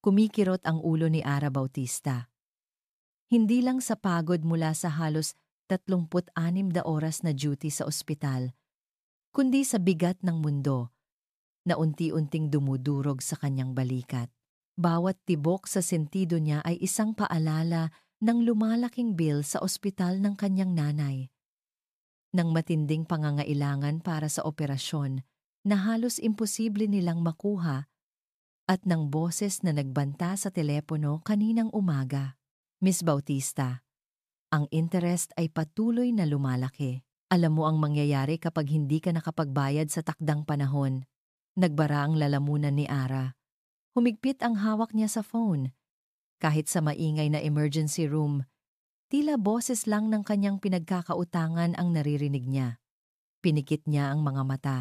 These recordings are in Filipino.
Kumikirot ang ulo ni Ara Bautista. Hindi lang sa pagod mula sa halos 36 na oras na duty sa ospital, kundi sa bigat ng mundo na unti-unting dumudurog sa kanyang balikat. Bawat tibok sa sentido niya ay isang paalala ng lumalaking bill sa ospital ng kanyang nanay, ng matinding pangangailangan para sa operasyon na halos imposible nilang makuha, at ng boses na nagbanta sa telepono kaninang umaga. Miss Bautista, ang interest ay patuloy na lumalaki. Alam mo ang mangyayari kapag hindi ka nakapagbayad sa takdang panahon. Nagbara ang lalamunan ni Ara. Humigpit ang hawak niya sa phone. Kahit sa maingay na emergency room, tila boses lang ng kanyang pinagkakautangan ang naririnig niya. Pinikit niya ang mga mata.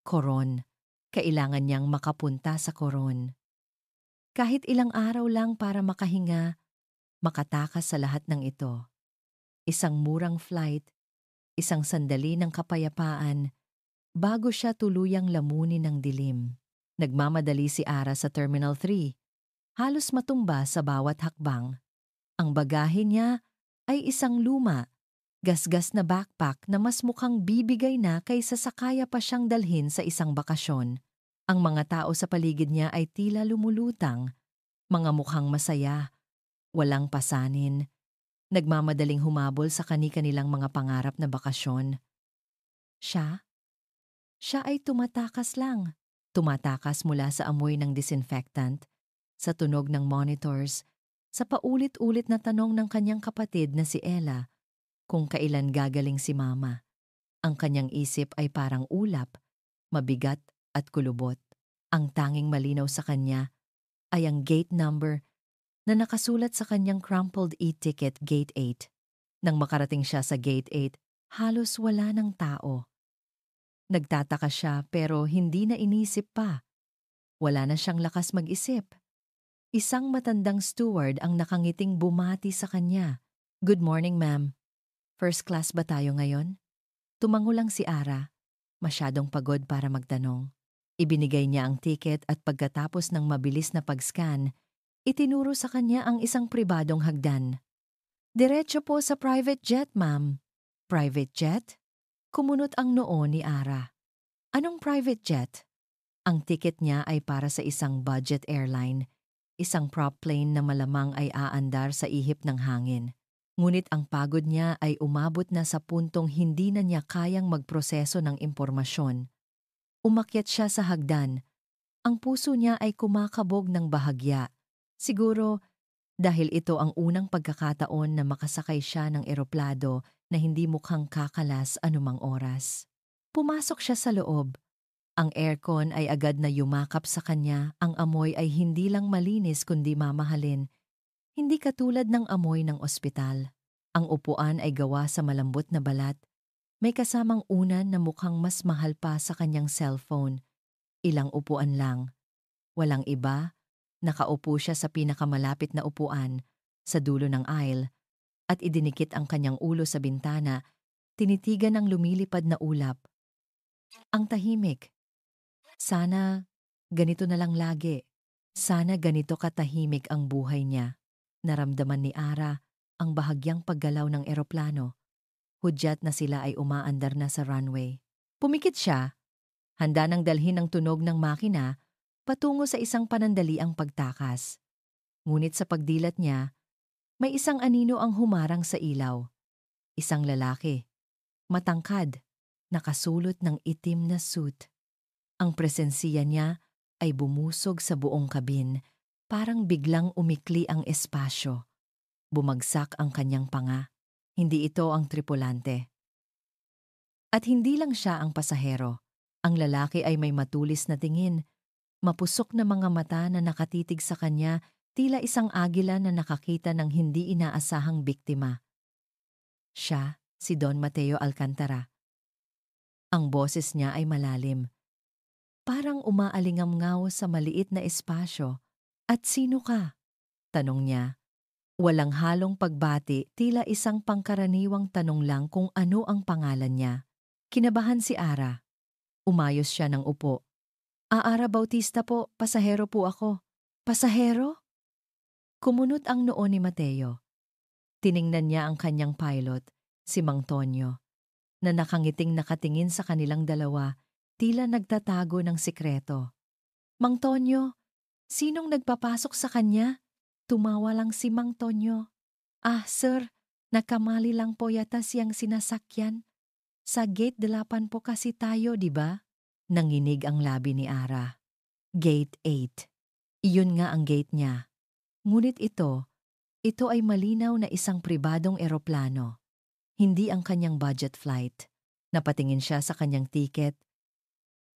Koron. Kailangan niyang makapunta sa koron. Kahit ilang araw lang para makahinga, makatakas sa lahat ng ito. Isang murang flight, isang sandali ng kapayapaan, bago siya tuluyang lamunin ng dilim. Nagmamadali si Ara sa Terminal 3, halos matumba sa bawat hakbang. Ang bagahe niya ay isang luma, gasgas na backpack na mas mukhang bibigay na kaysa sa kaya pa siyang dalhin sa isang bakasyon. Ang mga tao sa paligid niya ay tila lumulutang, mga mukhang masaya, walang pasanin, nagmamadaling humabol sa kani-kanilang mga pangarap na bakasyon. Siya? Siya ay tumatakas lang. Tumatakas mula sa amoy ng disinfectant, sa tunog ng monitors, sa paulit-ulit na tanong ng kanyang kapatid na si Ella kung kailan gagaling si Mama. Ang kanyang isip ay parang ulap, mabigat at kulubot. Ang tanging malinaw sa kanya ay ang gate number na nakasulat sa kanyang crumpled e-ticket, Gate 8. Nang makarating siya sa Gate 8, halos wala ng tao. Nagtataka siya pero hindi na inisip pa. Wala na siyang lakas mag-isip. Isang matandang steward ang nakangiting bumati sa kanya. "Good morning, ma'am. First class ba tayo ngayon?" Tumango lang si Ara, masyadong pagod para magtanong. Ibinigay niya ang ticket at pagkatapos ng mabilis na pag-scan, itinuro sa kanya ang isang pribadong hagdan. "Diretso po sa private jet, ma'am." "Private jet?" Kumunot ang noo ni Ara. "Anong private jet?" Ang ticket niya ay para sa isang budget airline, isang prop plane na malamang ay aandar sa ihip ng hangin. Ngunit ang pagod niya ay umabot na sa puntong hindi na niya kayang magproseso ng impormasyon. Umakyat siya sa hagdan. Ang puso niya ay kumakabog ng bahagya. Siguro dahil ito ang unang pagkakataon na makasakay siya ng eroplado na hindi mukhang kakalas anumang oras. Pumasok siya sa loob. Ang aircon ay agad na yumakap sa kanya, ang amoy ay hindi lang malinis kundi mamahalin. Hindi katulad ng amoy ng ospital. Ang upuan ay gawa sa malambot na balat. May kasamang unan na mukhang mas mahal pa sa kanyang cellphone. Ilang upuan lang. Walang iba. Nakaupo siya sa pinakamalapit na upuan, sa dulo ng aisle, at idinikit ang kanyang ulo sa bintana, tinitigan ang lumilipad na ulap. Ang tahimik. Sana ganito na lang lagi. Sana ganito katahimik ang buhay niya. Naramdaman ni Ara ang bahagyang paggalaw ng eroplano. Hudyat na sila ay umaandar na sa runway. Pumikit siya, handa nang dalhin ang tunog ng makina patungo sa isang panandaliang pagtakas. Ngunit sa pagdilat niya, may isang anino ang humarang sa ilaw. Isang lalaki, matangkad, nakasulot ng itim na suit. Ang presensiya niya ay bumusog sa buong kabin, parang biglang umikli ang espasyo. Bumagsak ang kanyang panga. Hindi ito ang tripulante. At hindi lang siya ang pasahero. Ang lalaki ay may matulis na tingin, mapusok na mga mata na nakatitig sa kanya, tila isang agila na nakakita ng hindi inaasahang biktima. Siya, si Don Mateo Alcantara. Ang boses niya ay malalim. Parang umaalingamngaw sa maliit na espasyo. "At sino ka?" tanong niya. Walang halong pagbati, tila isang pangkaraniwang tanong lang kung ano ang pangalan niya. Kinabahan si Ara. Umayos siya ng upo. Ara Bautista po, pasahero po ako." Pasahero? Kumunot ang noo ni Mateo. Tiningnan niya ang kanyang pilot, si Mang Tonyo, na nakangiting nakatingin sa kanilang dalawa, tila nagtatago ng sikreto. Mang Tonyo, sinong nagpapasok sa kanya? Tumawa lang si Mang Tonyo. Ah, sir, nakamali lang po yata siyang sinasakyan. Sa gate 8 po kasi tayo, di ba? Nanginig ang labi ni Ara. Gate 8. Iyon nga ang gate niya. Ngunit ito ay malinaw na isang pribadong eroplano. Hindi ang kanyang budget flight. Napatingin siya sa kanyang tiket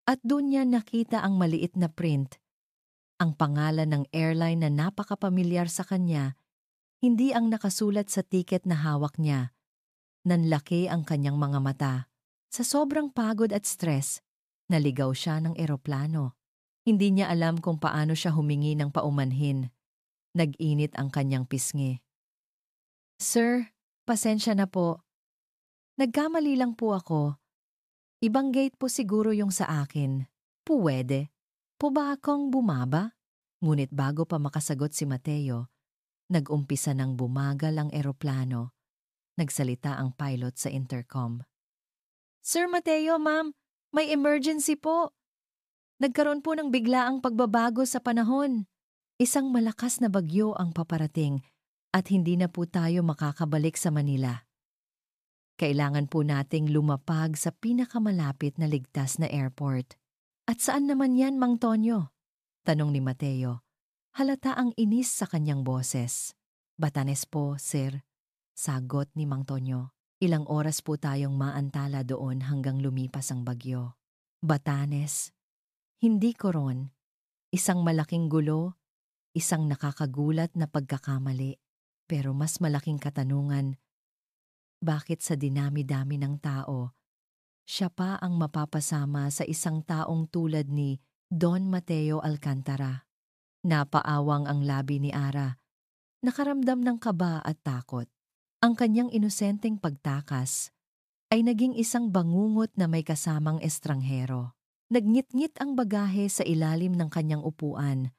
at doon niya nakita ang maliit na print. Ang pangalan ng airline na napakapamilyar sa kanya, hindi ang nakasulat sa tiket na hawak niya. Nanlaki ang kanyang mga mata. Sa sobrang pagod at stress, naligaw siya ng eroplano. Hindi niya alam kung paano siya humingi ng paumanhin. Nag-init ang kanyang pisngi. Sir, pasensya na po. Nagkamali lang po ako. Ibang gate po siguro yung sa akin. Puwede. Po ba akong bumaba? Ngunit bago pa makasagot si Mateo, nag-umpisa ng bumagal ang eroplano. Nagsalita ang pilot sa intercom. Sir Mateo, ma'am, may emergency po. Nagkaroon po ng biglaang pagbabago sa panahon. Isang malakas na bagyo ang paparating at hindi na po tayo makakabalik sa Manila. Kailangan po nating lumapag sa pinakamalapit na ligtas na airport. At saan naman yan, Mang Tonyo? Tanong ni Mateo. Halata ang inis sa kanyang boses. Batanes po, sir. Sagot ni Mang Tonyo. Ilang oras po tayong maantala doon hanggang lumipas ang bagyo. Batanes. Hindi Coron. Isang malaking gulo, isang nakakagulat na pagkakamali. Pero mas malaking katanungan, bakit sa dinami-dami ng tao, siya pa ang mapapasama sa isang taong tulad ni Don Mateo Alcantara? Napaawang ang labi ni Ara. Nakaramdam ng kaba at takot. Ang kanyang inosenteng pagtakas ay naging isang bangungot na may kasamang estranghero. Nagngit-ngit ang bagahe sa ilalim ng kanyang upuan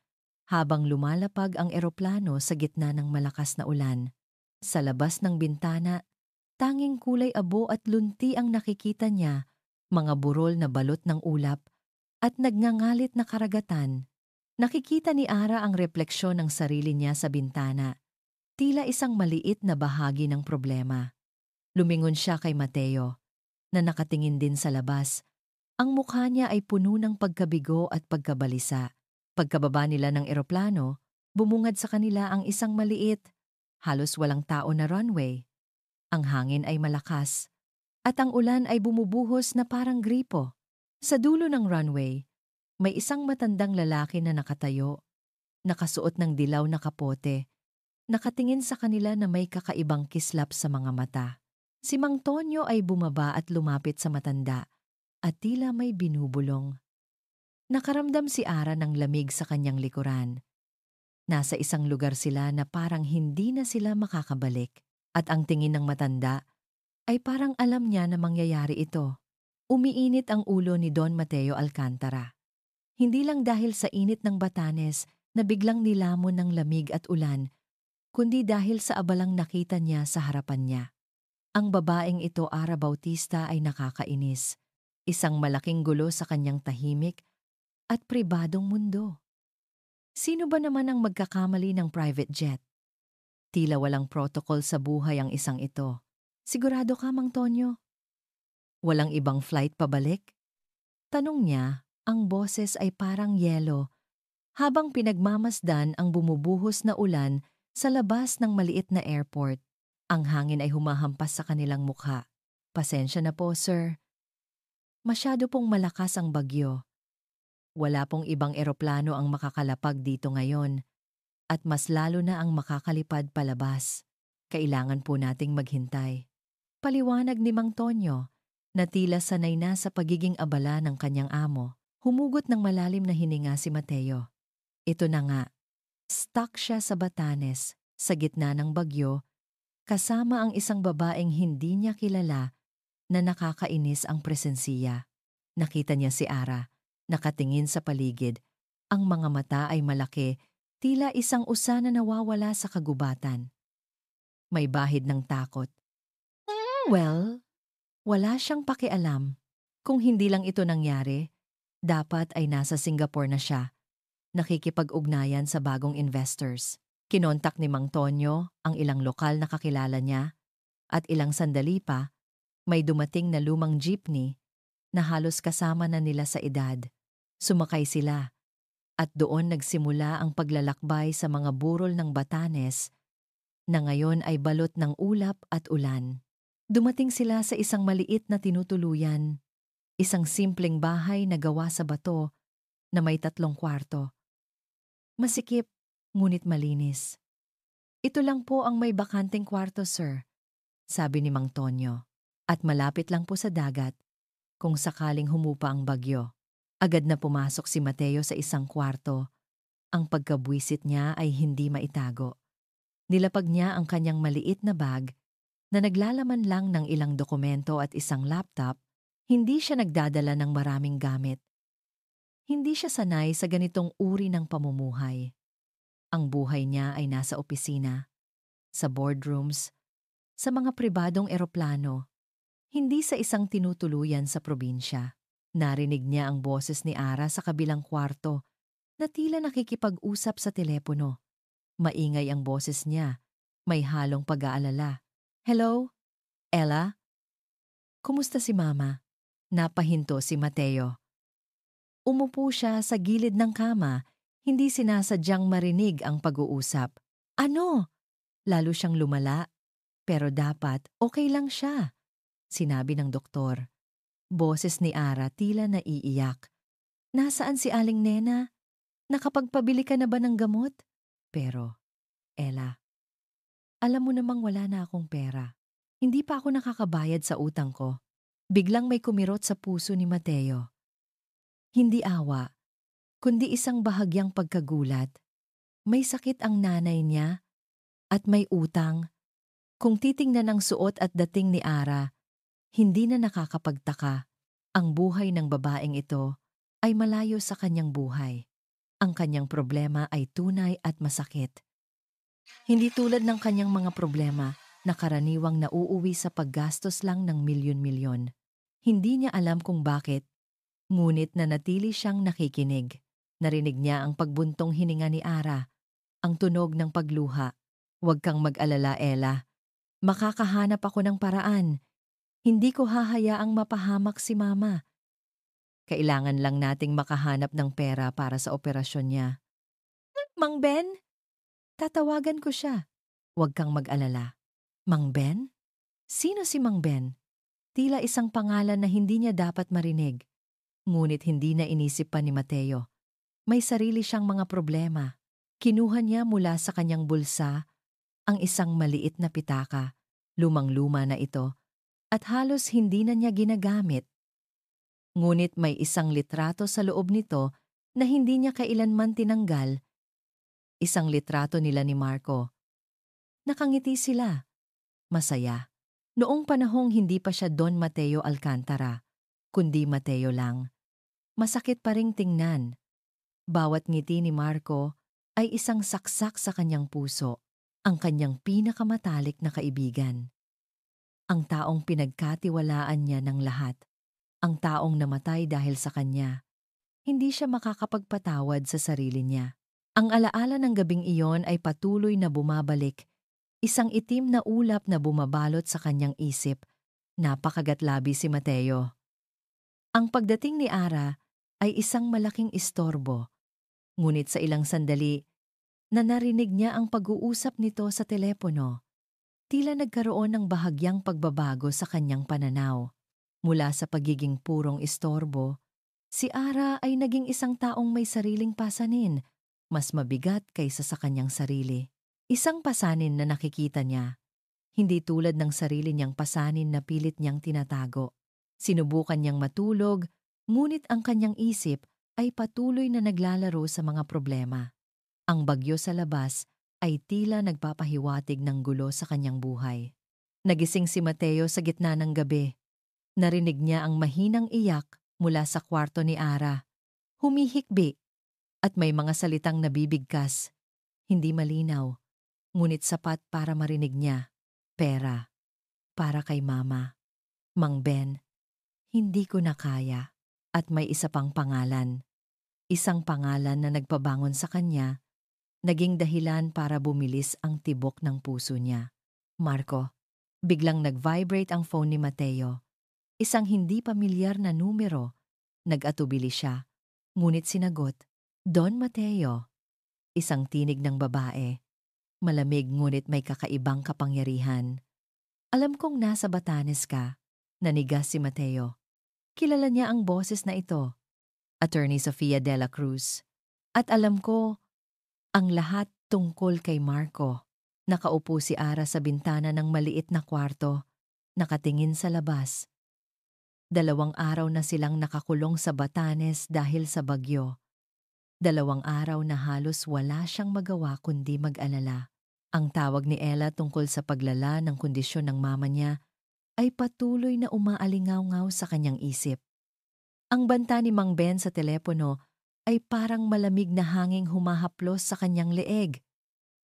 habang lumalapag ang eroplano sa gitna ng malakas na ulan. Sa labas ng bintana, tanging kulay abo at lunti ang nakikita niya, mga burol na balot ng ulap at nagngangalit na karagatan. Nakikita ni Ara ang refleksyon ng sarili niya sa bintana, tila isang maliit na bahagi ng problema. Lumingon siya kay Mateo, na nakatingin din sa labas. Ang mukha niya ay puno ng pagkabigo at pagkabalisa. Pagkababa nila ng eroplano, bumungad sa kanila ang isang maliit, halos walang tao na runway. Ang hangin ay malakas, at ang ulan ay bumubuhos na parang gripo. Sa dulo ng runway, may isang matandang lalaki na nakatayo, nakasuot ng dilaw na kapote, nakatingin sa kanila na may kakaibang kislap sa mga mata. Si Mang Tonyo ay bumaba at lumapit sa matanda, at tila may binubulong. Nakaramdam si Ara ng lamig sa kanyang likuran. Nasa isang lugar sila na parang hindi na sila makakabalik. At ang tingin ng matanda ay parang alam niya na mangyayari ito. Umiinit ang ulo ni Don Mateo Alcantara. Hindi lang dahil sa init ng Batanes na biglang nilamon ng lamig at ulan, kundi dahil sa abalang nakita niya sa harapan niya. Ang babaeng ito, Ara Bautista, ay nakakainis. Isang malaking gulo sa kanyang tahimik at pribadong mundo. Sino ba naman ang magkakamali ng private jet? Tila walang protocol sa buhay ang isang ito. Sigurado ka, Mang Tonyo? Walang ibang flight pabalik? Tanong niya, ang boses ay parang yelo, habang pinagmamasdan ang bumubuhos na ulan sa labas ng maliit na airport. Ang hangin ay humahampas sa kanilang mukha. Pasensya na po, sir. Masyado pong malakas ang bagyo. Wala pong ibang eroplano ang makakalapag dito ngayon, at mas lalo na ang makakalipad palabas. Kailangan po nating maghintay. Paliwanag ni Mang Tonyo, na tila sanay na sa pagiging abala ng kanyang amo. Humugot ng malalim na hininga si Mateo. Ito na nga, stuck siya sa Batanes, sa gitna ng bagyo, kasama ang isang babaeng hindi niya kilala na nakakainis ang presensiya. Nakita niya si Ara, nakatingin sa paligid. Ang mga mata ay malaki Tila isang usa na nawawala sa kagubatan. May bahid ng takot. Well, wala siyang pakialam. Kung hindi lang ito nangyari, dapat ay nasa Singapore na siya, nakikipag-ugnayan sa bagong investors. Kinontak ni Mang Tonyo ang ilang lokal na kakilala niya at ilang sandali pa, may dumating na lumang jeepney na halos kasama na nila sa edad. Sumakay sila at doon nagsimula ang paglalakbay sa mga burol ng Batanes na ngayon ay balot ng ulap at ulan. Dumating sila sa isang maliit na tinutuluyan, isang simpleng bahay na gawa sa bato na may 3 kwarto. Masikip, ngunit malinis. Ito lang po ang may bakanteng kwarto, sir, sabi ni Mang Tonyo. At malapit lang po sa dagat, kung sakaling humupa ang bagyo. Agad na pumasok si Mateo sa isang kwarto. Ang pagkabwisit niya ay hindi maitago. Nilapag niya ang kanyang maliit na bag na naglalaman lang ng ilang dokumento at isang laptop. Hindi siya nagdadala ng maraming gamit. Hindi siya sanay sa ganitong uri ng pamumuhay. Ang buhay niya ay nasa opisina, sa boardrooms, sa mga pribadong eroplano, hindi sa isang tinutuluyan sa probinsya. Narinig niya ang boses ni Ara sa kabilang kwarto na tila nakikipag-usap sa telepono. Maingay ang boses niya, may halong pag-aalala. Hello? Ella? Kumusta si Mama? Napahinto si Mateo. Umupo siya sa gilid ng kama, hindi sinasadyang marinig ang pag-uusap. Ano? Lalo siyang lumala. Pero dapat okay lang siya, sinabi ng doktor. Boses ni Ara tila naiiyak. Nasaan si Aling Nena? Nakapagpabili ka na ba ng gamot? Pero, Ella, alam mo namang wala na akong pera. Hindi pa ako nakakabayad sa utang ko. Biglang may kumirot sa puso ni Mateo. Hindi awa, kundi isang bahagyang pagkagulat. May sakit ang nanay niya at may utang. Kung titingnan ang suot at dating ni Ara, hindi na nakakapagtaka. Ang buhay ng babaeng ito ay malayo sa kanyang buhay. Ang kanyang problema ay tunay at masakit. Hindi tulad ng kanyang mga problema na karaniwang nauuwi sa paggastos lang ng milyon-milyon. Hindi niya alam kung bakit, ngunit nanatili siyang nakikinig. Narinig niya ang pagbuntong hininga ni Ara, ang tunog ng pagluha. Huwag kang mag-alala, Ella. Makakahanap ako ng paraan. Hindi ko hahayaang mapahamak si Mama. Kailangan lang nating makahanap ng pera para sa operasyon niya. Mang Ben? Tatawagan ko siya. Huwag kang mag-alala. Mang Ben? Sino si Mang Ben? Tila isang pangalan na hindi niya dapat marinig. Ngunit hindi na inisip pa ni Mateo. May sarili siyang mga problema. Kinuha niya mula sa kanyang bulsa ang isang maliit na pitaka. Lumang-luma na ito at halos hindi na niya ginagamit. Ngunit may isang litrato sa loob nito na hindi niya kailanman tinanggal. Isang litrato nila ni Marco. Nakangiti sila. Masaya. Noong panahong hindi pa siya Don Mateo Alcantara, kundi Mateo lang. Masakit pa ring tingnan. Bawat ngiti ni Marco ay isang saksak sa kanyang puso, ang kanyang pinakamatalik na kaibigan. Ang taong pinagkatiwalaan niya ng lahat. Ang taong namatay dahil sa kanya. Hindi siya makakapagpatawad sa sarili niya. Ang alaala ng gabing iyon ay patuloy na bumabalik. Isang itim na ulap na bumabalot sa kanyang isip. Napakagatlabi si Mateo. Ang pagdating ni Ara ay isang malaking istorbo. Ngunit sa ilang sandali, na narinig niya ang pag-uusap nito sa telepono. Tila nagkaroon ng bahagyang pagbabago sa kanyang pananaw. Mula sa pagiging purong istorbo, si Ara ay naging isang taong may sariling pasanin, mas mabigat kaysa sa kanyang sarili. Isang pasanin na nakikita niya, hindi tulad ng sarili niyang pasanin na pilit niyang tinatago. Sinubukan niyang matulog, ngunit ang kanyang isip ay patuloy na naglalaro sa mga problema. Ang bagyo sa labas ay tila nagpapahiwatig ng gulo sa kanyang buhay. Nagising si Mateo sa gitna ng gabi. Narinig niya ang mahinang iyak mula sa kwarto ni Ara. Humihikbi at may mga salitang nabibigkas. Hindi malinaw, ngunit sapat para marinig niya. Pera, para kay mama. Mang Ben, hindi ko na kaya. At may isa pang pangalan. Isang pangalan na nagpabangon sa kanya, naging dahilan para bumilis ang tibok ng puso niya. Marco. Biglang nag-vibrate ang phone ni Mateo. Isang hindi pamilyar na numero. Nag-atubili siya. Ngunit sinagot, Don Mateo. Isang tinig ng babae. Malamig ngunit may kakaibang kapangyarihan. Alam kong nasa Batanes ka. Nanigas si Mateo. Kilala niya ang boses na ito. Attorney Sofia de la Cruz. At alam ko, ang lahat tungkol kay Marco. Nakaupo si Ara sa bintana ng maliit na kwarto, nakatingin sa labas. 2 araw na silang nakakulong sa Batanes dahil sa bagyo. 2 araw na halos wala siyang magawa kundi mag-alala. Ang tawag ni Ella tungkol sa paglala ng kondisyon ng mama niya ay patuloy na umaalingaw-ngaw sa kanyang isip. Ang banta ni Mang Ben sa telepono ay parang malamig na hanging humahaplos sa kanyang leeg.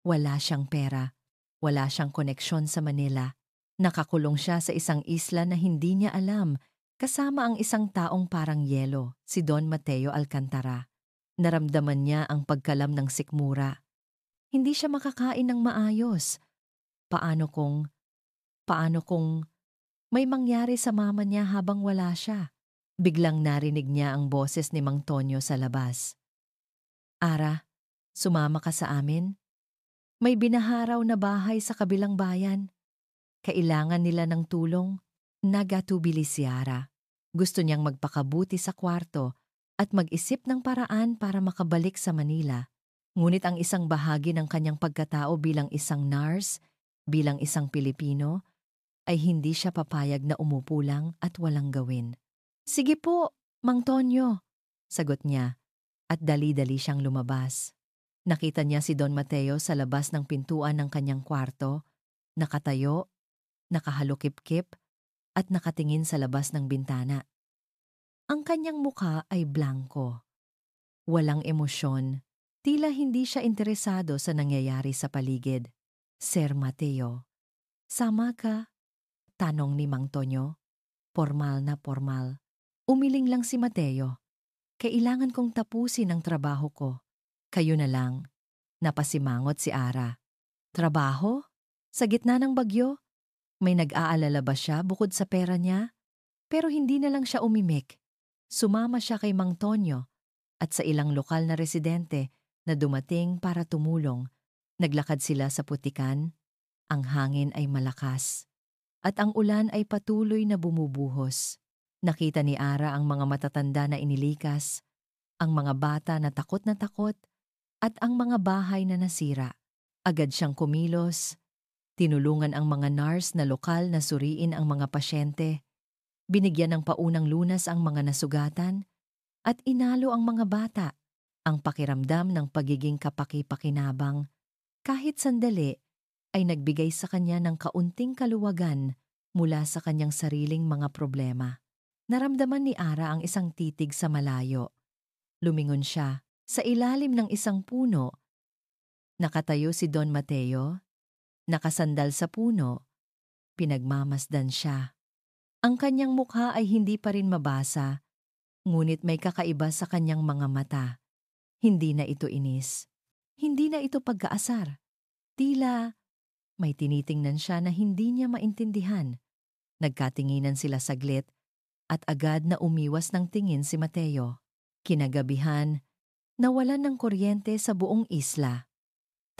Wala siyang pera, wala siyang koneksyon sa Manila. Nakakulong siya sa isang isla na hindi niya alam, kasama ang isang taong parang yelo, si Don Mateo Alcantara. Naramdaman niya ang pagkalam ng sikmura. Hindi siya makakain ng maayos. Paano kung may mangyari sa mama niya habang wala siya? Biglang narinig niya ang boses ni Mang Tonyo sa labas. Ara, sumama ka sa amin? May binaharaw na bahay sa kabilang bayan. Kailangan nila ng tulong. Nagatubili si Ara. Gusto niyang magpakabuti sa kwarto at mag-isip ng paraan para makabalik sa Manila. Ngunit ang isang bahagi ng kanyang pagkatao bilang isang nurse, bilang isang Pilipino, ay hindi siya papayag na umupo lang at walang gawin. Sige po, Mang Tonyo, sagot niya at dali-dali siyang lumabas. Nakita niya si Don Mateo sa labas ng pintuan ng kanyang kwarto, nakatayo, nakahalukip-kip, at nakatingin sa labas ng bintana. Ang kanyang mukha ay blanko. Walang emosyon, tila hindi siya interesado sa nangyayari sa paligid. Sir Mateo, sama ka? Tanong ni Mang Tonyo. Pormal na pormal. Umiling lang si Mateo. Kailangan kong tapusin ang trabaho ko. Kayo na lang. Napasimangot si Ara. Trabaho? Sa gitna ng bagyo? May nag-aalala ba siya bukod sa pera niya? Pero hindi na lang siya umimik. Sumama siya kay Mang Tonyo at sa ilang lokal na residente na dumating para tumulong. Naglakad sila sa putikan. Ang hangin ay malakas. At ang ulan ay patuloy na bumubuhos. Nakita ni Ara ang mga matatanda na inilikas, ang mga bata na takot, at ang mga bahay na nasira. Agad siyang kumilos, tinulungan ang mga nurse na lokal na suriin ang mga pasyente, binigyan ng paunang lunas ang mga nasugatan, at inalo ang mga bata. Ang pakiramdam ng pagiging kapaki-pakinabang, kahit sandali, ay nagbigay sa kanya ng kaunting kaluwagan mula sa kanyang sariling mga problema. Naramdaman ni Ara ang isang titig sa malayo. Lumingon siya. Sa ilalim ng isang puno, nakatayo si Don Mateo, nakasandal sa puno, pinagmamasdan siya. Ang kanyang mukha ay hindi pa rin mabasa, ngunit may kakaiba sa kanyang mga mata. Hindi na ito inis. Hindi na ito pagkaasar. Tila may tinitingnan siya na hindi niya maintindihan. Nagkatinginan sila saglit at agad na umiwas ng tingin si Mateo. Kinagabihan, nawalan ng kuryente sa buong isla.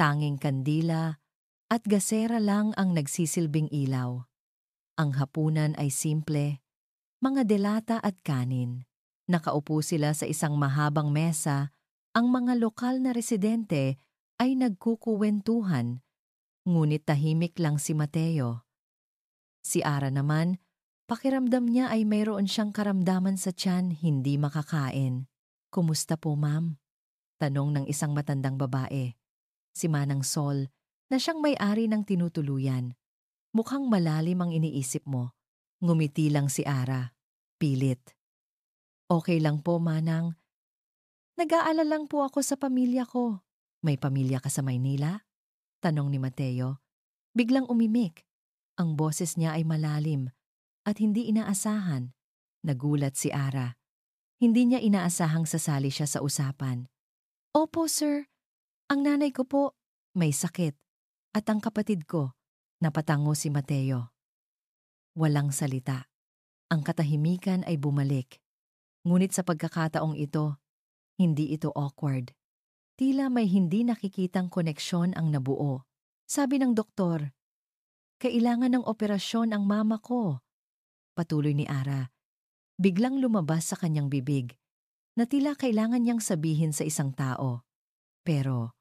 Tanging kandila at gasera lang ang nagsisilbing ilaw. Ang hapunan ay simple, mga delata at kanin. Nakaupo sila sa isang mahabang mesa, ang mga lokal na residente ay nagkukuwentuhan, ngunit tahimik lang si Mateo. Si Ara naman, pakiramdam niya ay mayroon siyang karamdaman sa tiyan, hindi makakain. Kumusta po, ma'am? Tanong ng isang matandang babae. Si Manang Sol, na siyang may-ari ng tinutuluyan. Mukhang malalim ang iniisip mo. Ngumiti lang si Ara. Pilit. Okay lang po, Manang. Nag-aalala lang po ako sa pamilya ko. May pamilya ka sa Maynila? Tanong ni Mateo. Biglang umimik. Ang boses niya ay malalim at hindi inaasahan. Nagulat si Ara. Hindi niya inaasahang sasali siya sa usapan. Opo, sir. Ang nanay ko po, may sakit. At ang kapatid ko, napatango si Mateo. Walang salita. Ang katahimikan ay bumalik. Ngunit sa pagkakataong ito, hindi ito awkward. Tila may hindi nakikitang koneksyon ang nabuo. Sabi ng doktor, kailangan ng operasyon ang mama ko. Patuloy ni Ara. Biglang lumabas sa kanyang bibig na tila kailangan niyang sabihin sa isang tao. Pero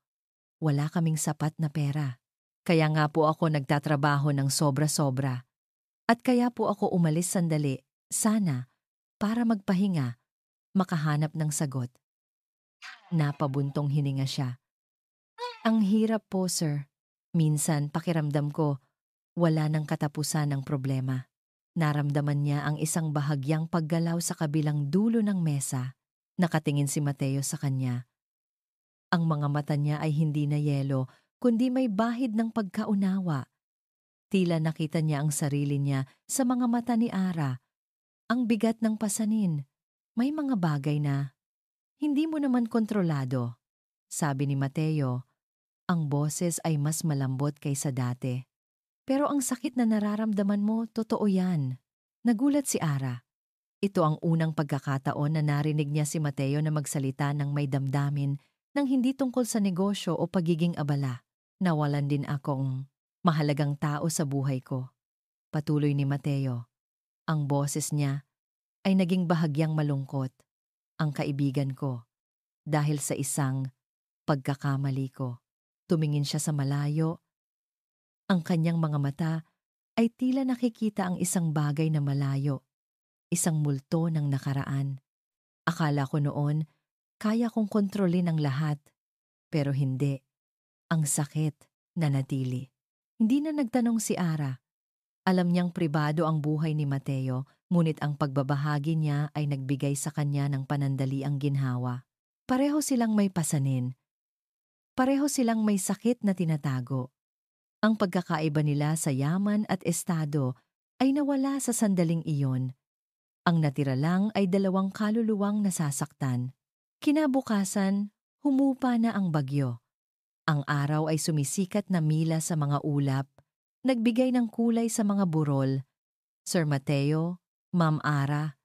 wala kaming sapat na pera. Kaya nga po ako nagtatrabaho ng sobra-sobra. At kaya po ako umalis sandali, sana, para magpahinga, makahanap ng sagot. Napabuntong hininga siya. Ang hirap po, sir. Minsan pakiramdam ko, wala nang katapusan ng problema. Naramdaman niya ang isang bahagyang paggalaw sa kabilang dulo ng mesa. Nakatingin si Mateo sa kanya. Ang mga mata niya ay hindi na yelo, kundi may bahid ng pagkaunawa. Tila nakita niya ang sarili niya sa mga mata ni Ara. Ang bigat ng pasanin. May mga bagay na hindi mo naman kontrolado. Sabi ni Mateo, ang boses ay mas malambot kaysa dati. Pero ang sakit na nararamdaman mo, totoo yan. Nagulat si Ara. Ito ang unang pagkakataon na narinig niya si Mateo na magsalita ng may damdamin nang hindi tungkol sa negosyo o pagiging abala. Nawalan din akong mahalagang tao sa buhay ko. Patuloy ni Mateo. Ang boses niya ay naging bahagyang malungkot. Ang kaibigan ko. Dahil sa isang pagkakamali ko. Tumingin siya sa malayo. Ang kanyang mga mata ay tila nakikita ang isang bagay na malayo. Isang multo ng nakaraan. Akala ko noon, kaya kong kontrolin ang lahat. Pero hindi. Ang sakit nanatili. Hindi na nagtanong si Ara. Alam niyang pribado ang buhay ni Mateo, ngunit ang pagbabahagi niya ay nagbigay sa kanya ng panandaliang ginhawa. Pareho silang may pasanin. Pareho silang may sakit na tinatago. Ang pagkakaiba nila sa yaman at estado ay nawala sa sandaling iyon. Ang natira lang ay dalawang kaluluwang nasasaktan. Kinabukasan, humupa na ang bagyo. Ang araw ay sumisikat na mila sa mga ulap, nagbigay ng kulay sa mga burol. Sir Mateo, Ma'am Ara,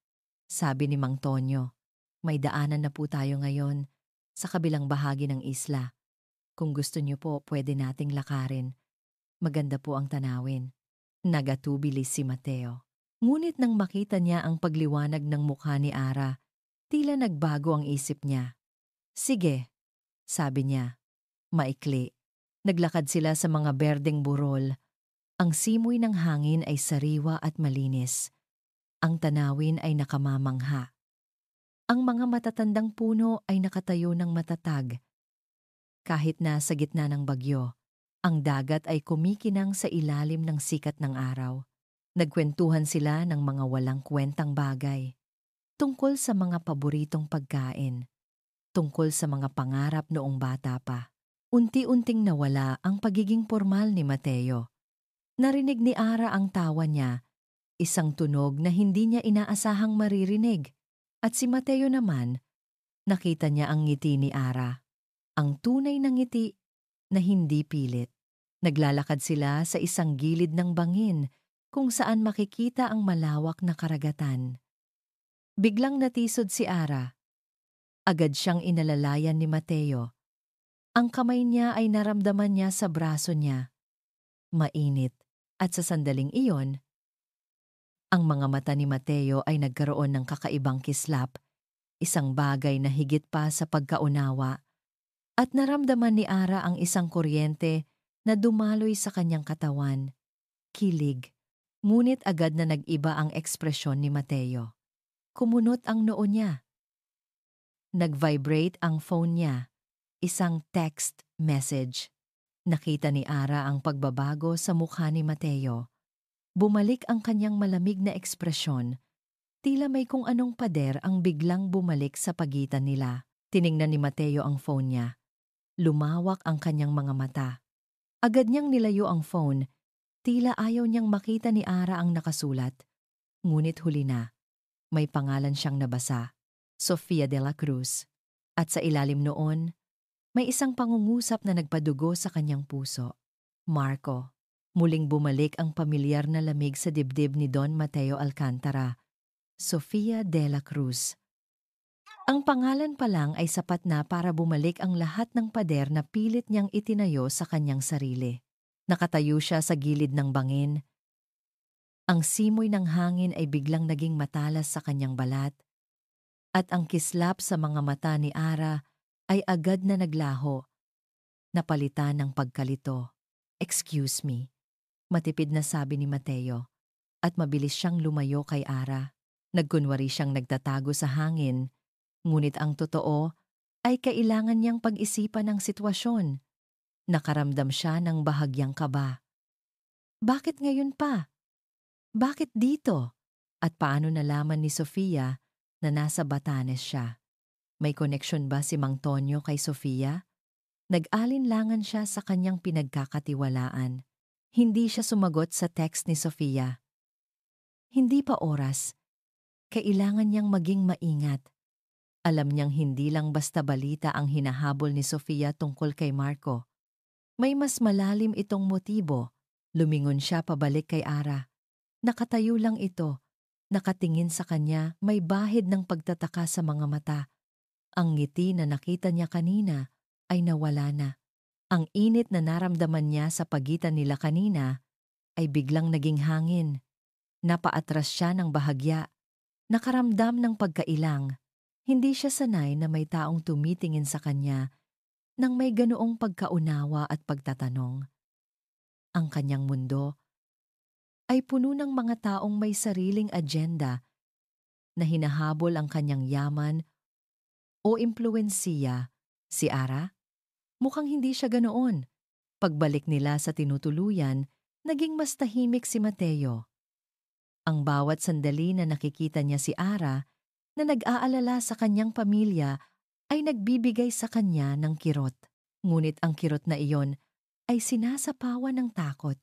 sabi ni Mang Tonyo, may daanan na po tayo ngayon sa kabilang bahagi ng isla. Kung gusto niyo po, pwede nating lakarin. Maganda po ang tanawin. Nagatubilis si Mateo. Ngunit nang makita niya ang pagliwanag ng mukha ni Ara, tila nagbago ang isip niya. Sige, sabi niya. Maikli. Naglakad sila sa mga berdeng burol. Ang simoy ng hangin ay sariwa at malinis. Ang tanawin ay nakamamangha. Ang mga matatandang puno ay nakatayo ng matatag. Kahit na sa gitna ng bagyo, ang dagat ay kumikinang sa ilalim ng sikat ng araw. Nagkwentuhan sila ng mga walang kwentang bagay. Tungkol sa mga paboritong pagkain. Tungkol sa mga pangarap noong bata pa. Unti-unting nawala ang pagiging formal ni Mateo. Narinig ni Ara ang tawa niya, isang tunog na hindi niya inaasahang maririnig. At si Mateo naman, nakita niya ang ngiti ni Ara. Ang tunay na ngiti na hindi pilit. Naglalakad sila sa isang gilid ng bangin kung saan makikita ang malawak na karagatan. Biglang natisod si Ara. Agad siyang inalalayan ni Mateo. Ang kamay niya ay naramdaman niya sa braso niya. Mainit, at sa sandaling iyon, ang mga mata ni Mateo ay nagkaroon ng kakaibang kislap, isang bagay na higit pa sa pagkaunawa, at naramdaman ni Ara ang isang kuryente na dumaloy sa kanyang katawan. Kilig, ngunit agad na nag-iba ang ekspresyon ni Mateo. Kumunot ang noo niya. Nag-vibrate ang phone niya. Isang text message. Nakita ni Ara ang pagbabago sa mukha ni Mateo. Bumalik ang kanyang malamig na ekspresyon. Tila may kung anong pader ang biglang bumalik sa pagitan nila. Tiningnan ni Mateo ang phone niya. Lumawak ang kanyang mga mata. Agad niyang nilayo ang phone, tila ayaw niyang makita ni Ara ang nakasulat. Ngunit huli na, may pangalan siyang nabasa, Sofia de la Cruz. At sa ilalim noon, may isang pangungusap na nagpadugo sa kanyang puso. Marco. Muling bumalik ang pamilyar na lamig sa dibdib ni Don Mateo Alcantara. Sofia de la Cruz. Ang pangalan pa lang ay sapat na para bumalik ang lahat ng pader na pilit niyang itinayo sa kanyang sarili. Nakatayo siya sa gilid ng bangin. Ang simoy ng hangin ay biglang naging matalas sa kanyang balat, at ang kislap sa mga mata ni Ara ay agad na naglaho, napalitan ng pagkalito. "Excuse me," matipid na sabi ni Mateo, at mabilis siyang lumayo kay Ara. Nagkunwari siyang nagtatago sa hangin, ngunit ang totoo ay kailangan niyang pag-isipan ang sitwasyon. Nakaramdam siya ng bahagyang kaba. Bakit ngayon pa? Bakit dito? At paano nalaman ni Sofia na nasa Batanes siya? May koneksyon ba si Mang Tonyo kay Sofia? Nag-alinlangan siya sa kanyang pinagkakatiwalaan. Hindi siya sumagot sa text ni Sofia. Hindi pa oras. Kailangan niyang maging maingat. Alam niyang hindi lang basta balita ang hinahabol ni Sofia tungkol kay Marco. May mas malalim itong motibo. Lumingon siya pabalik kay Ara. Nakatayo lang ito. Nakatingin sa kanya, may bahid ng pagtataka sa mga mata. Ang ngiti na nakita niya kanina ay nawala na. Ang init na naramdaman niya sa pagitan nila kanina ay biglang naging hangin. Napaatras siya ng bahagya. Nakaramdam ng pagkailang. Hindi siya sanay na may taong tumitingin sa kanya nang may ganoong pagkaunawa at pagtatanong. Ang kanyang mundo ay puno ng mga taong may sariling agenda na hinahabol ang kanyang yaman o impluwensiya. Si Ara? Mukhang hindi siya ganoon. Pagbalik nila sa tinutuluyan, naging mas tahimik si Mateo. Ang bawat sandali na nakikita niya si Ara na nag-aalala sa kanyang pamilya ay nagbibigay sa kanya ng kirot. Ngunit ang kirot na iyon ay sinasapawan ng takot.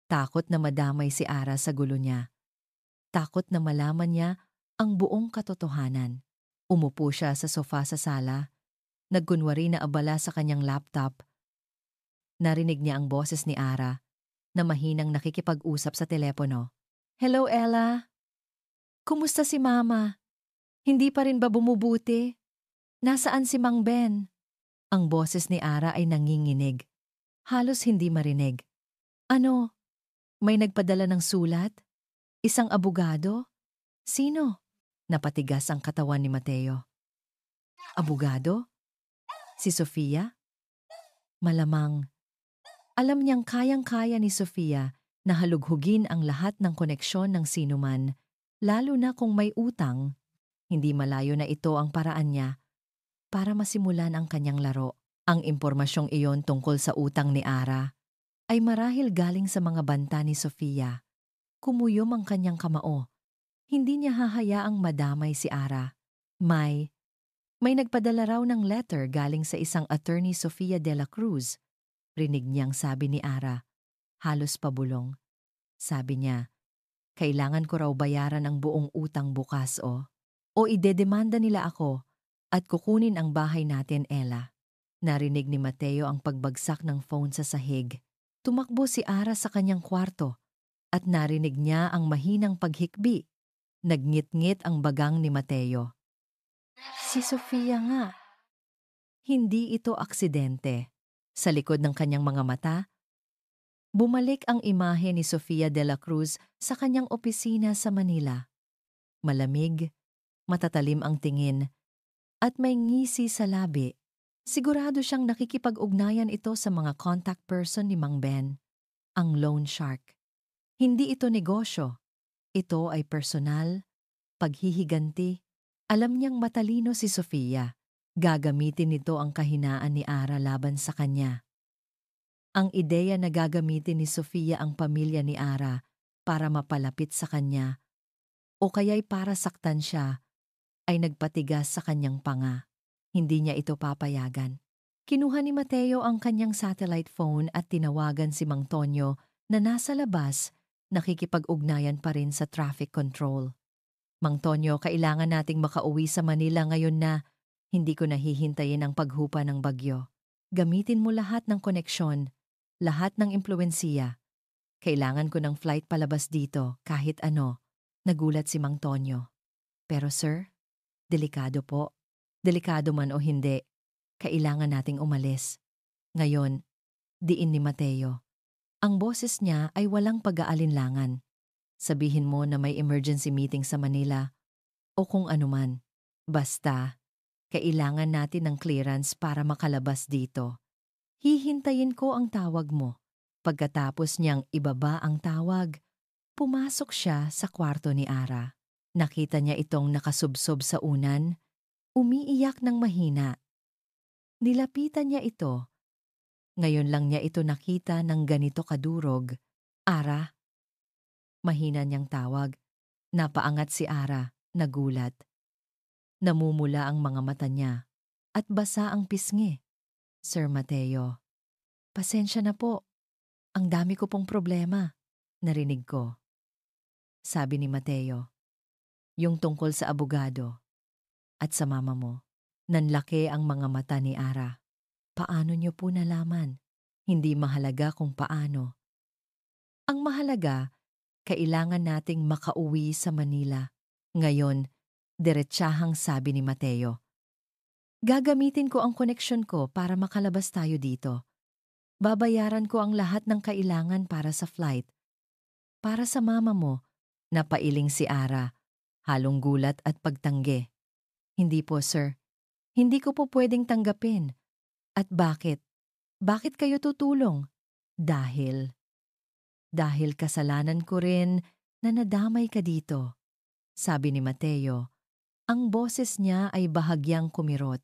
Takot na madamay si Ara sa gulo niya. Takot na malaman niya ang buong katotohanan. Umupo siya sa sofa sa sala. Nagkunwari na abala sa kanyang laptop. Narinig niya ang boses ni Ara na mahinang nakikipag-usap sa telepono. "Hello, Ella. Kumusta si Mama? Hindi pa rin ba bumubuti? Nasaan si Mang Ben?" Ang boses ni Ara ay nanginginig. Halos hindi marinig. "Ano? May nagpadala ng sulat? Isang abogado? Sino?" Napatigas ang katawan ni Mateo. Abogado? Si Sofia? Malamang. Alam niyang kayang-kaya ni Sofia na halughugin ang lahat ng koneksyon ng sinuman, lalo na kung may utang. Hindi malayo na ito ang paraan niya para masimulan ang kanyang laro. Ang impormasyong iyon tungkol sa utang ni Ara ay marahil galing sa mga banta ni Sofia. Kumuyom ang kanyang kamao. Hindi niya hahayaang madamay si Ara. May nagpadala raw ng letter galing sa isang attorney, Sofia de la Cruz. Rinig niyang sabi ni Ara. Halos pabulong. Sabi niya, kailangan ko raw bayaran ang buong utang bukas o idedemanda nila ako at kukunin ang bahay natin, Ella. Narinig ni Mateo ang pagbagsak ng phone sa sahig. Tumakbo si Ara sa kanyang kwarto at narinig niya ang mahinang paghikbi. Nagngit-ngit ang bagang ni Mateo. Si Sofia nga. Hindi ito aksidente. Sa likod ng kanyang mga mata, bumalik ang imahe ni Sofia de la Cruz sa kanyang opisina sa Manila. Malamig, matatalim ang tingin, at may ngisi sa labi. Sigurado siyang nakikipag-ugnayan ito sa mga contact person ni Mang Ben, ang loan shark. Hindi ito negosyo. Ito ay personal, paghihiganti. Alam niyang matalino si Sofia. Gagamitin nito ang kahinaan ni Ara laban sa kanya. Ang ideya na gagamitin ni Sofia ang pamilya ni Ara para mapalapit sa kanya o kaya'y para saktan siya ay nagpatigas sa kanyang panga. Hindi niya ito papayagan. Kinuha ni Mateo ang kanyang satellite phone at tinawagan si Mang Tonyo na nasa labas, nakikipag-ugnayan pa rin sa traffic control. Mang Tonyo, kailangan nating makauwi sa Manila ngayon na hindi ko nahihintayin ang paghupa ng bagyo. Gamitin mo lahat ng koneksyon, lahat ng impluwensiya. Kailangan ko ng flight palabas dito kahit ano. Nagulat si Mang Tonyo. Pero sir, delikado po. Delikado man o hindi, kailangan nating umalis. Ngayon, diin ni Mateo. Ang boses niya ay walang pag-aalinlangan. Sabihin mo na may emergency meeting sa Manila o kung anuman. Basta, kailangan natin ng clearance para makalabas dito. Hihintayin ko ang tawag mo. Pagkatapos niyang ibaba ang tawag, pumasok siya sa kwarto ni Ara. Nakita niya itong nakasubsob sa unan, umiiyak ng mahina. Nilapitan niya ito. Ngayon lang niya ito nakita ng ganito kadurog. Ara. Mahina niyang tawag. Napaangat si Ara, nagulat. Namumula ang mga mata niya at basa ang pisngi. Sir Mateo, pasensya na po. Ang dami ko pong problema. Narinig ko. Sabi ni Mateo, yung tungkol sa abogado at sa mama mo. Nanlaki ang mga mata ni Ara. Paano niyo po nalaman? Hindi mahalaga kung paano. Ang mahalaga, kailangan nating makauwi sa Manila. Ngayon, diretsahang sabi ni Mateo. Gagamitin ko ang koneksyon ko para makalabas tayo dito. Babayaran ko ang lahat ng kailangan para sa flight. Para sa mama mo, napailing si Ara, halong gulat at pagtanggi. Hindi po, sir. Hindi ko po pwedeng tanggapin. At bakit? Bakit kayo tutulong? Dahil kasalanan ko rin na nadamay ka dito. Sabi ni Mateo, ang boses niya ay bahagyang kumirot.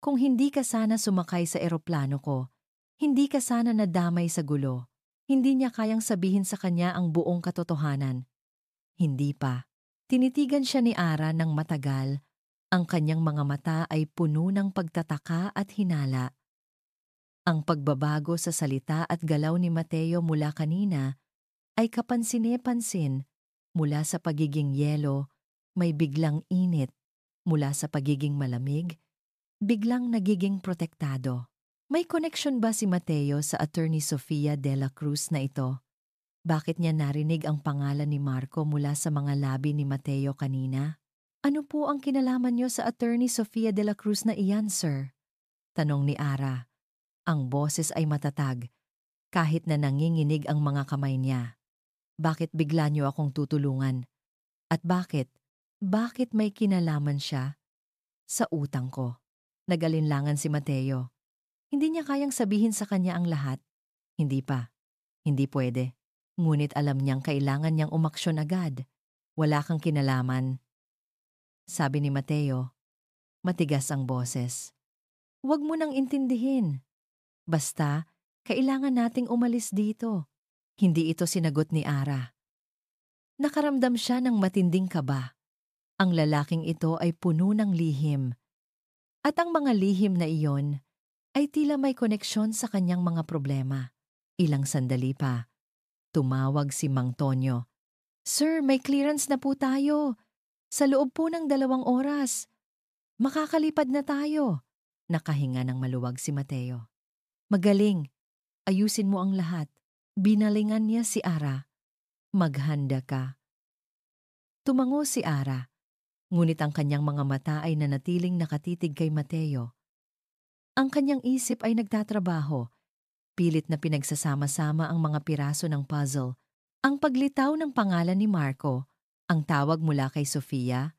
Kung hindi ka sana sumakay sa eroplano ko, hindi ka sana nadamay sa gulo. Hindi niya kayang sabihin sa kanya ang buong katotohanan. Hindi pa. Tinitigan siya ni Ara ng matagal. Ang kanyang mga mata ay puno ng pagtataka at hinala. Ang pagbabago sa salita at galaw ni Mateo mula kanina ay kapansin-pansin. Mula sa pagiging yelo, may biglang init. Mula sa pagiging malamig, biglang nagiging protektado. May koneksyon ba si Mateo sa Attorney Sofia de la Cruz na ito? Bakit niya narinig ang pangalan ni Marco mula sa mga labi ni Mateo kanina? Ano po ang kinalaman niyo sa Attorney Sofia de la Cruz na iyan, sir? Tanong ni Ara. Ang boses ay matatag, kahit na nanginginig ang mga kamay niya. Bakit bigla niyo akong tutulungan? At bakit? Bakit may kinalaman siya? Sa utang ko. Nag-alinlangan si Mateo. Hindi niya kayang sabihin sa kanya ang lahat. Hindi pa. Hindi pwede. Ngunit alam niyang kailangan niyang umaksyon agad. Wala kang kinalaman. Sabi ni Mateo, matigas ang boses. Huwag mo nang intindihin. Basta, kailangan nating umalis dito. Hindi ito sinagot ni Ara. Nakaramdam siya ng matinding kaba. Ang lalaking ito ay puno ng lihim. At ang mga lihim na iyon ay tila may koneksyon sa kanyang mga problema. Ilang sandali pa, tumawag si Mang Tonyo. Sir, may clearance na po tayo. Sa loob po ng 2 oras. Makakalipad na tayo. Nakahinga ng maluwag si Mateo. Magaling. Ayusin mo ang lahat. Binalingan niya si Ara. Maghanda ka. Tumango si Ara. Ngunit ang kanyang mga mata ay nanatiling nakatitig kay Mateo. Ang kanyang isip ay nagtatrabaho. Pilit na pinagsasama-sama ang mga piraso ng puzzle. Ang paglitaw ng pangalan ni Marco, ang tawag mula kay Sofia.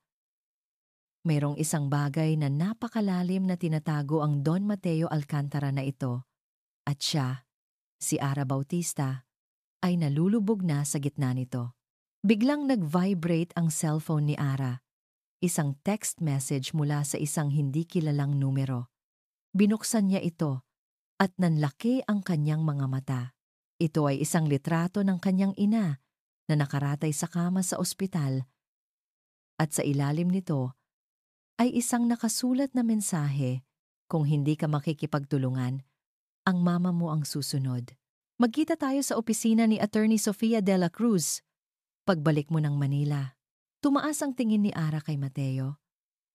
Mayroong isang bagay na napakalalim na tinatago ang Don Mateo Alcantara na ito. At siya, si Ara Bautista, ay nalulubog na sa gitna nito. Biglang nag-vibrate ang cellphone ni Ara. Isang text message mula sa isang hindi kilalang numero. Binuksan niya ito at nanlaki ang kanyang mga mata. Ito ay isang litrato ng kanyang ina na nakaratay sa kama sa ospital at sa ilalim nito ay isang nakasulat na mensahe Kung hindi ka makikipagtulungan, ang mama mo ang susunod. Magkita tayo sa opisina ni Attorney Sofia de la Cruz. Pagbalik mo ng Manila, tumaas ang tingin ni Ara kay Mateo.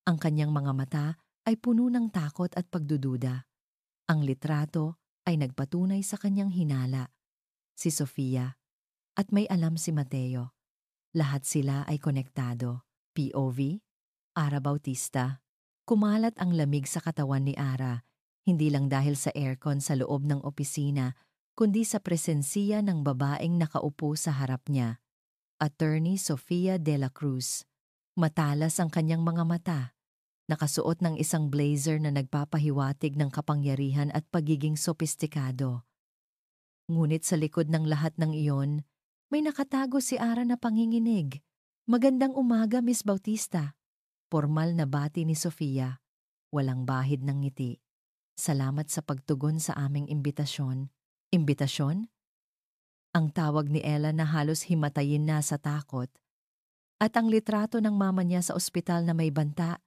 Ang kanyang mga mata ay puno ng takot at pagdududa. Ang litrato ay nagpatunay sa kanyang hinala. Si Sofia. At may alam si Mateo. Lahat sila ay konektado. POV, Ara Bautista. Kumalat ang lamig sa katawan ni Ara, hindi lang dahil sa aircon sa loob ng opisina, kundi sa presensiya ng babaeng nakaupo sa harap niya. Attorney Sofia de la Cruz. Matalas ang kanyang mga mata. Nakasuot ng isang blazer na nagpapahiwatig ng kapangyarihan at pagiging sopistikado. Ngunit sa likod ng lahat ng iyon, may nakatago si Ara na panginginig. Magandang umaga, Miss Bautista. Formal na bati ni Sofia. Walang bahid ng ngiti. Salamat sa pagtugon sa aming imbitasyon. Imbitasyon? Ang tawag ni Ella na halos himatayin na sa takot. At ang litrato ng mama niya sa ospital na may banta.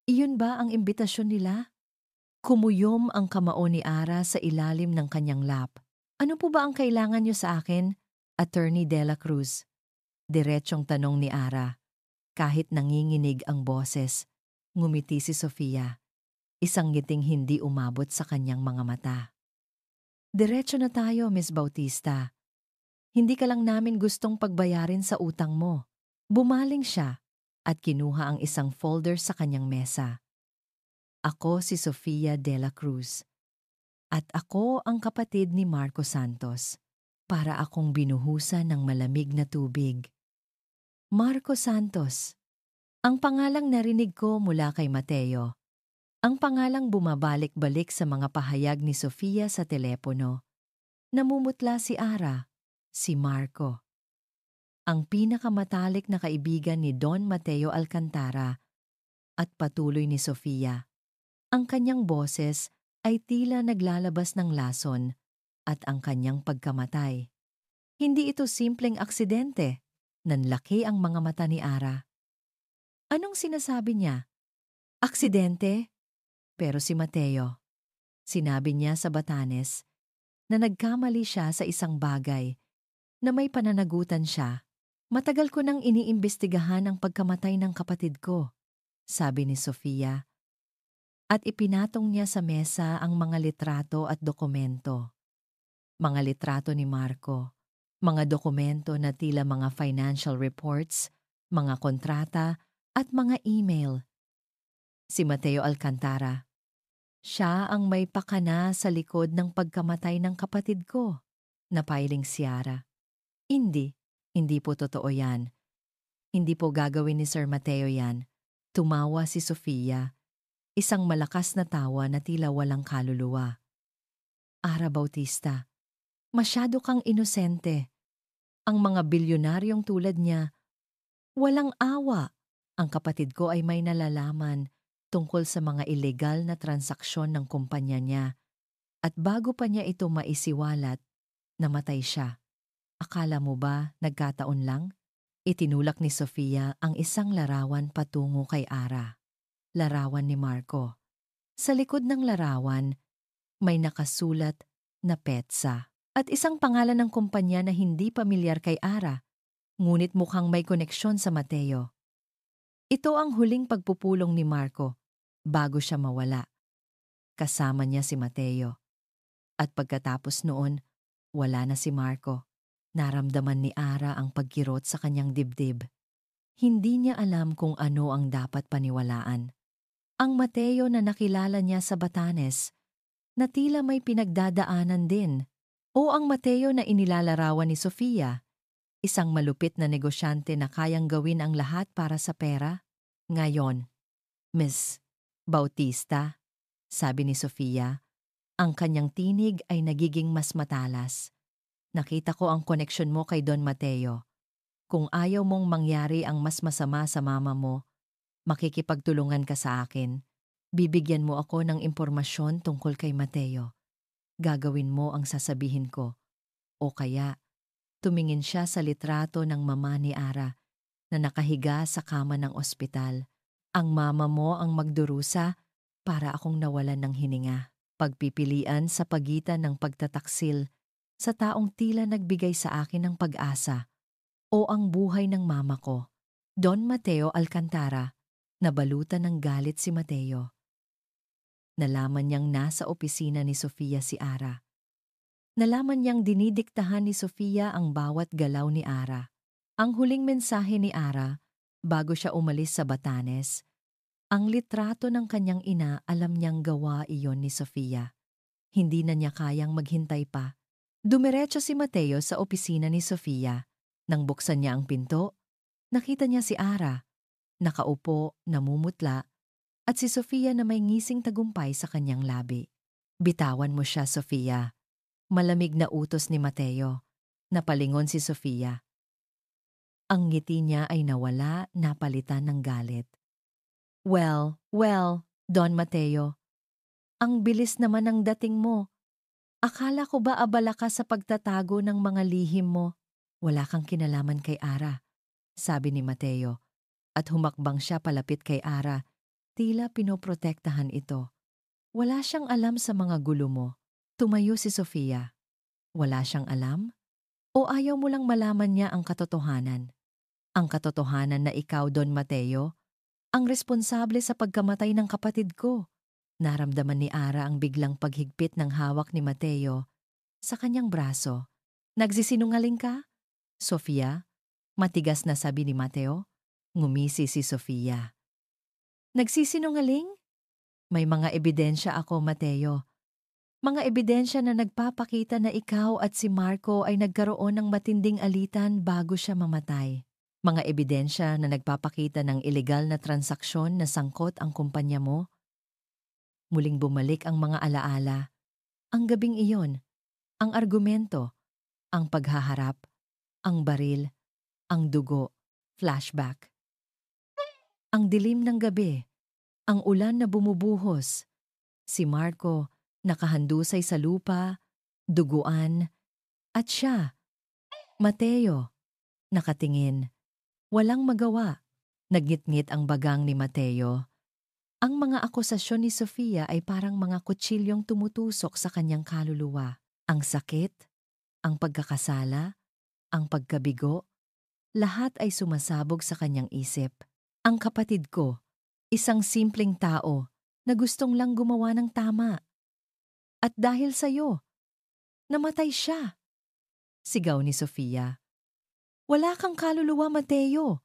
Iyon ba ang imbitasyon nila? Kumuyom ang kamao ni Ara sa ilalim ng kanyang lap. Ano po ba ang kailangan niyo sa akin, Attorney de la Cruz? Diretsong tanong ni Ara. Kahit nanginginig ang boses, ngumiti si Sofia. Isang ngiting hindi umabot sa kanyang mga mata. Diretso na tayo, Miss Bautista. Hindi ka lang namin gustong pagbayarin sa utang mo. Bumaling siya at kinuha ang isang folder sa kanyang mesa. Ako si Sofia de la Cruz. At ako ang kapatid ni Marco Santos. Para akong binuhusan ng malamig na tubig. Marco Santos. Ang pangalang narinig ko mula kay Mateo. Ang pangalang bumabalik-balik sa mga pahayag ni Sofia sa telepono. Namumutla si Ara, si Marco. Ang pinakamatalik na kaibigan ni Don Mateo Alcantara at patuloy ni Sofia. Ang kanyang boses ay tila naglalabas ng lason at ang kanyang pagkamatay. Hindi ito simpleng aksidente. Nanlaki ang mga mata ni Ara. Anong sinasabi niya? Aksidente? Pero si Mateo, sinabi niya sa Batanes na nagkamali siya sa isang bagay, na may pananagutan siya. Matagal ko nang iniimbestigahan ang pagkamatay ng kapatid ko, sabi ni Sofia. At ipinatong niya sa mesa ang mga litrato at dokumento. Mga litrato ni Marco, mga dokumento na tila mga financial reports, mga kontrata at mga email. Si Mateo Alcantara. Siya ang may pakana sa likod ng pagkamatay ng kapatid ko, napiling si Ara. Hindi po totoo yan. Hindi po gagawin ni Sir Mateo yan. Tumawa si Sofia, isang malakas na tawa na tila walang kaluluwa. Ara Bautista, masyado kang inosente. Ang mga bilyonaryong tulad niya, walang awa. Ang kapatid ko ay may nalalaman tungkol sa mga ilegal na transaksyon ng kumpanya niya. At bago pa niya ito maisiwalat, namatay siya. Akala mo ba nagkataon lang? Itinulak ni Sofia ang isang larawan patungo kay Ara. Larawan ni Marco. Sa likod ng larawan, may nakasulat na PETSA at isang pangalan ng kumpanya na hindi pamilyar kay Ara, ngunit mukhang may koneksyon sa Mateo. Ito ang huling pagpupulong ni Marco bago siya mawala. Kasama niya si Mateo. At pagkatapos noon, wala na si Marco. Naramdaman ni Ara ang pagkirot sa kanyang dibdib. Hindi niya alam kung ano ang dapat paniwalaan. Ang Mateo na nakilala niya sa Batanes, na tila may pinagdadaanan din, o ang Mateo na inilalarawan ni Sofia, isang malupit na negosyante na kayang gawin ang lahat para sa pera. Ngayon, Miss Bautista, sabi ni Sofia, ang kanyang tinig ay nagiging mas matalas. Nakita ko ang koneksyon mo kay Don Mateo. Kung ayaw mong mangyari ang mas masama sa mama mo, makikipagtulungan ka sa akin. Bibigyan mo ako ng impormasyon tungkol kay Mateo. Gagawin mo ang sasabihin ko. O kaya, tumingin siya sa litrato ng mama ni Ara na nakahiga sa kama ng ospital. Ang mama mo ang magdurusa para akong nawalan ng hininga. Pagpipilian sa pagitan ng pagtataksil sa taong tila nagbigay sa akin ng pag-asa o ang buhay ng mama ko. Don Mateo Alcantara, nabalutan ng galit si Mateo. Nalaman niyang nasa opisina ni Sofia si Ara. Nalaman niyang dinidiktahan ni Sofia ang bawat galaw ni Ara. Ang huling mensahe ni Ara, bago siya umalis sa Batanes, ang litrato ng kanyang ina, alam niyang gawa iyon ni Sofia. Hindi na niya kayang maghintay pa. Dumiretso si Mateo sa opisina ni Sofia. Nang buksan niya ang pinto, nakita niya si Ara, nakaupo, namumutla, at si Sofia na may ngising tagumpay sa kanyang labi. Bitawan mo siya, Sofia. Malamig na utos ni Mateo. Napalingon si Sofia. Ang ngiti niya ay nawala, napalitan ng galit. Well, Don Mateo. Ang bilis naman ng dating mo. Akala ko ba abala ka sa pagtatago ng mga lihim mo? Wala kang kinalaman kay Ara, sabi ni Mateo. At humakbang siya palapit kay Ara, tila pinoprotektahan ito. Wala siyang alam sa mga gulo mo. Tumayo si Sofia. Wala siyang alam? O ayaw mo lang malaman niya ang katotohanan? Ang katotohanan na ikaw, Don Mateo, ang responsable sa pagkamatay ng kapatid ko. Naramdaman ni Ara ang biglang paghigpit ng hawak ni Mateo sa kanyang braso. Nagsisinungaling ka? Sofia? Matigas na sabi ni Mateo. Ngumisi si Sofia. Nagsisinungaling? May mga ebidensya ako, Mateo. Mga ebidensya na nagpapakita na ikaw at si Marco ay nagkaroon ng matinding alitan bago siya mamatay. Mga ebidensya na nagpapakita ng ilegal na transaksyon na sangkot ang kumpanya mo. Muling bumalik ang mga alaala. Ang gabing iyon, ang argumento, ang paghaharap, ang baril, ang dugo, flashback. Ang dilim ng gabi, ang ulan na bumubuhos. Si Marco, nakahandusay sa lupa, duguan, at siya, Mateo, nakatingin. Walang magawa. Nagngit-ngit ang bagang ni Mateo. Ang mga akusasyon ni Sofia ay parang mga kutsilyong tumutusok sa kanyang kaluluwa. Ang sakit, ang pagkakasala, ang pagkabigo, lahat ay sumasabog sa kanyang isip. Ang kapatid ko, isang simpleng tao na gustong lang gumawa ng tama. At dahil sa'yo, namatay siya. Sigaw ni Sofia. Wala kang kaluluwa, Mateo.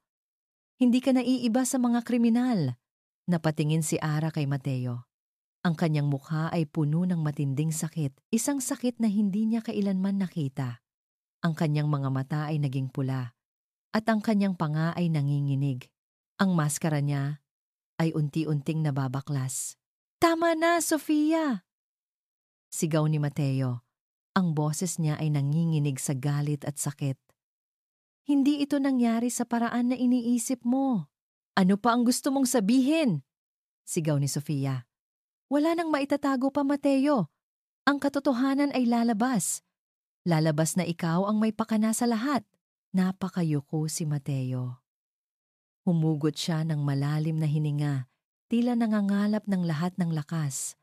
Hindi ka naiiba sa mga kriminal. Napatingin si Ara kay Mateo. Ang kanyang mukha ay puno ng matinding sakit, isang sakit na hindi niya kailanman nakita. Ang kanyang mga mata ay naging pula, at ang kanyang panga ay nanginginig. Ang maskara niya ay unti-unting nababaklas. Tama na, Sofia! Sigaw ni Mateo. Ang boses niya ay nanginginig sa galit at sakit. Hindi ito nangyari sa paraan na iniisip mo. Ano pa ang gusto mong sabihin? Sigaw ni Sofia. Wala nang maitatago pa, Mateo. Ang katotohanan ay lalabas. Lalabas na ikaw ang may pakana sa lahat. Napakayuko si Mateo. Humugot siya ng malalim na hininga, tila nangangalap ng lahat ng lakas.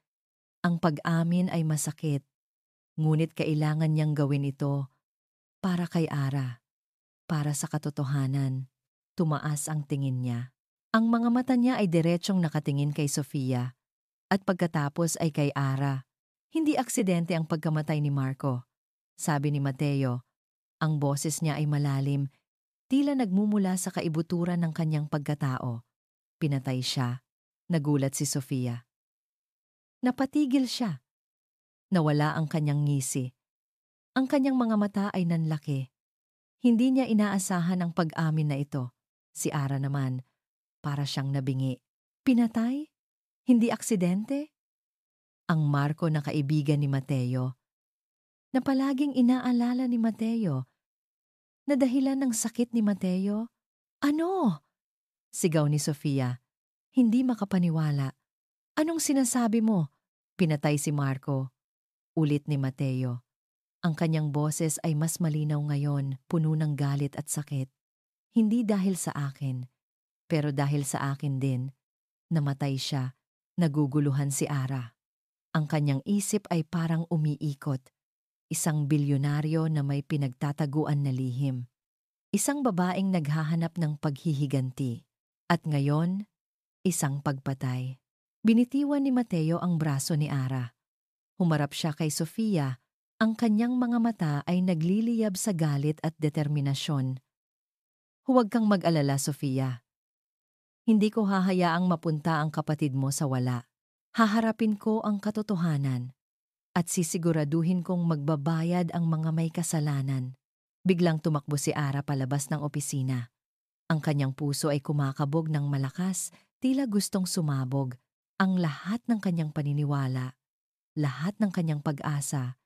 Ang pag-amin ay masakit, ngunit kailangan niyang gawin ito para kay Ara. Para sa katotohanan, tumaas ang tingin niya. Ang mga mata niya ay diretsyong nakatingin kay Sofia at pagkatapos ay kay Ara. Hindi aksidente ang pagkamatay ni Marco. Sabi ni Mateo, ang boses niya ay malalim, tila nagmumula sa kaibuturan ng kanyang pagkatao. Pinatay siya. Nagulat si Sofia. Napatigil siya. Nawala ang kanyang ngisi. Ang kanyang mga mata ay nanlaki. Hindi niya inaasahan ang pag-amin na ito. Si Ara naman, para siyang nabingi. Pinatay? Hindi aksidente? Ang Marco na kaibigan ni Mateo, na palaging inaalala ni Mateo, na dahilan ng sakit ni Mateo. Ano? Sigaw ni Sofia. Hindi makapaniwala. Anong sinasabi mo? Pinatay si Marco. Ulit ni Mateo. Ang kanyang boses ay mas malinaw ngayon, puno ng galit at sakit. Hindi dahil sa akin, pero dahil sa akin din, namatay siya Naguguluhan si Ara. Ang kanyang isip ay parang umiikot. Isang bilyonaryo na may pinagtataguan na lihim. Isang babaeng naghahanap ng paghihiganti. At ngayon, isang pagpatay. Binitiwan ni Mateo ang braso ni Ara. Humarap siya kay Sofia. Ang kanyang mga mata ay nagliliyab sa galit at determinasyon. Huwag kang mag-alala, Sofia. Hindi ko hahayaang mapunta ang kapatid mo sa wala. Haharapin ko ang katotohanan at sisiguraduhin kong magbabayad ang mga may kasalanan. Biglang tumakbo si Ara palabas ng opisina. Ang kanyang puso ay kumakabog ng malakas, tila gustong sumabog. Ang lahat ng kanyang paniniwala, lahat ng kanyang pag-asa,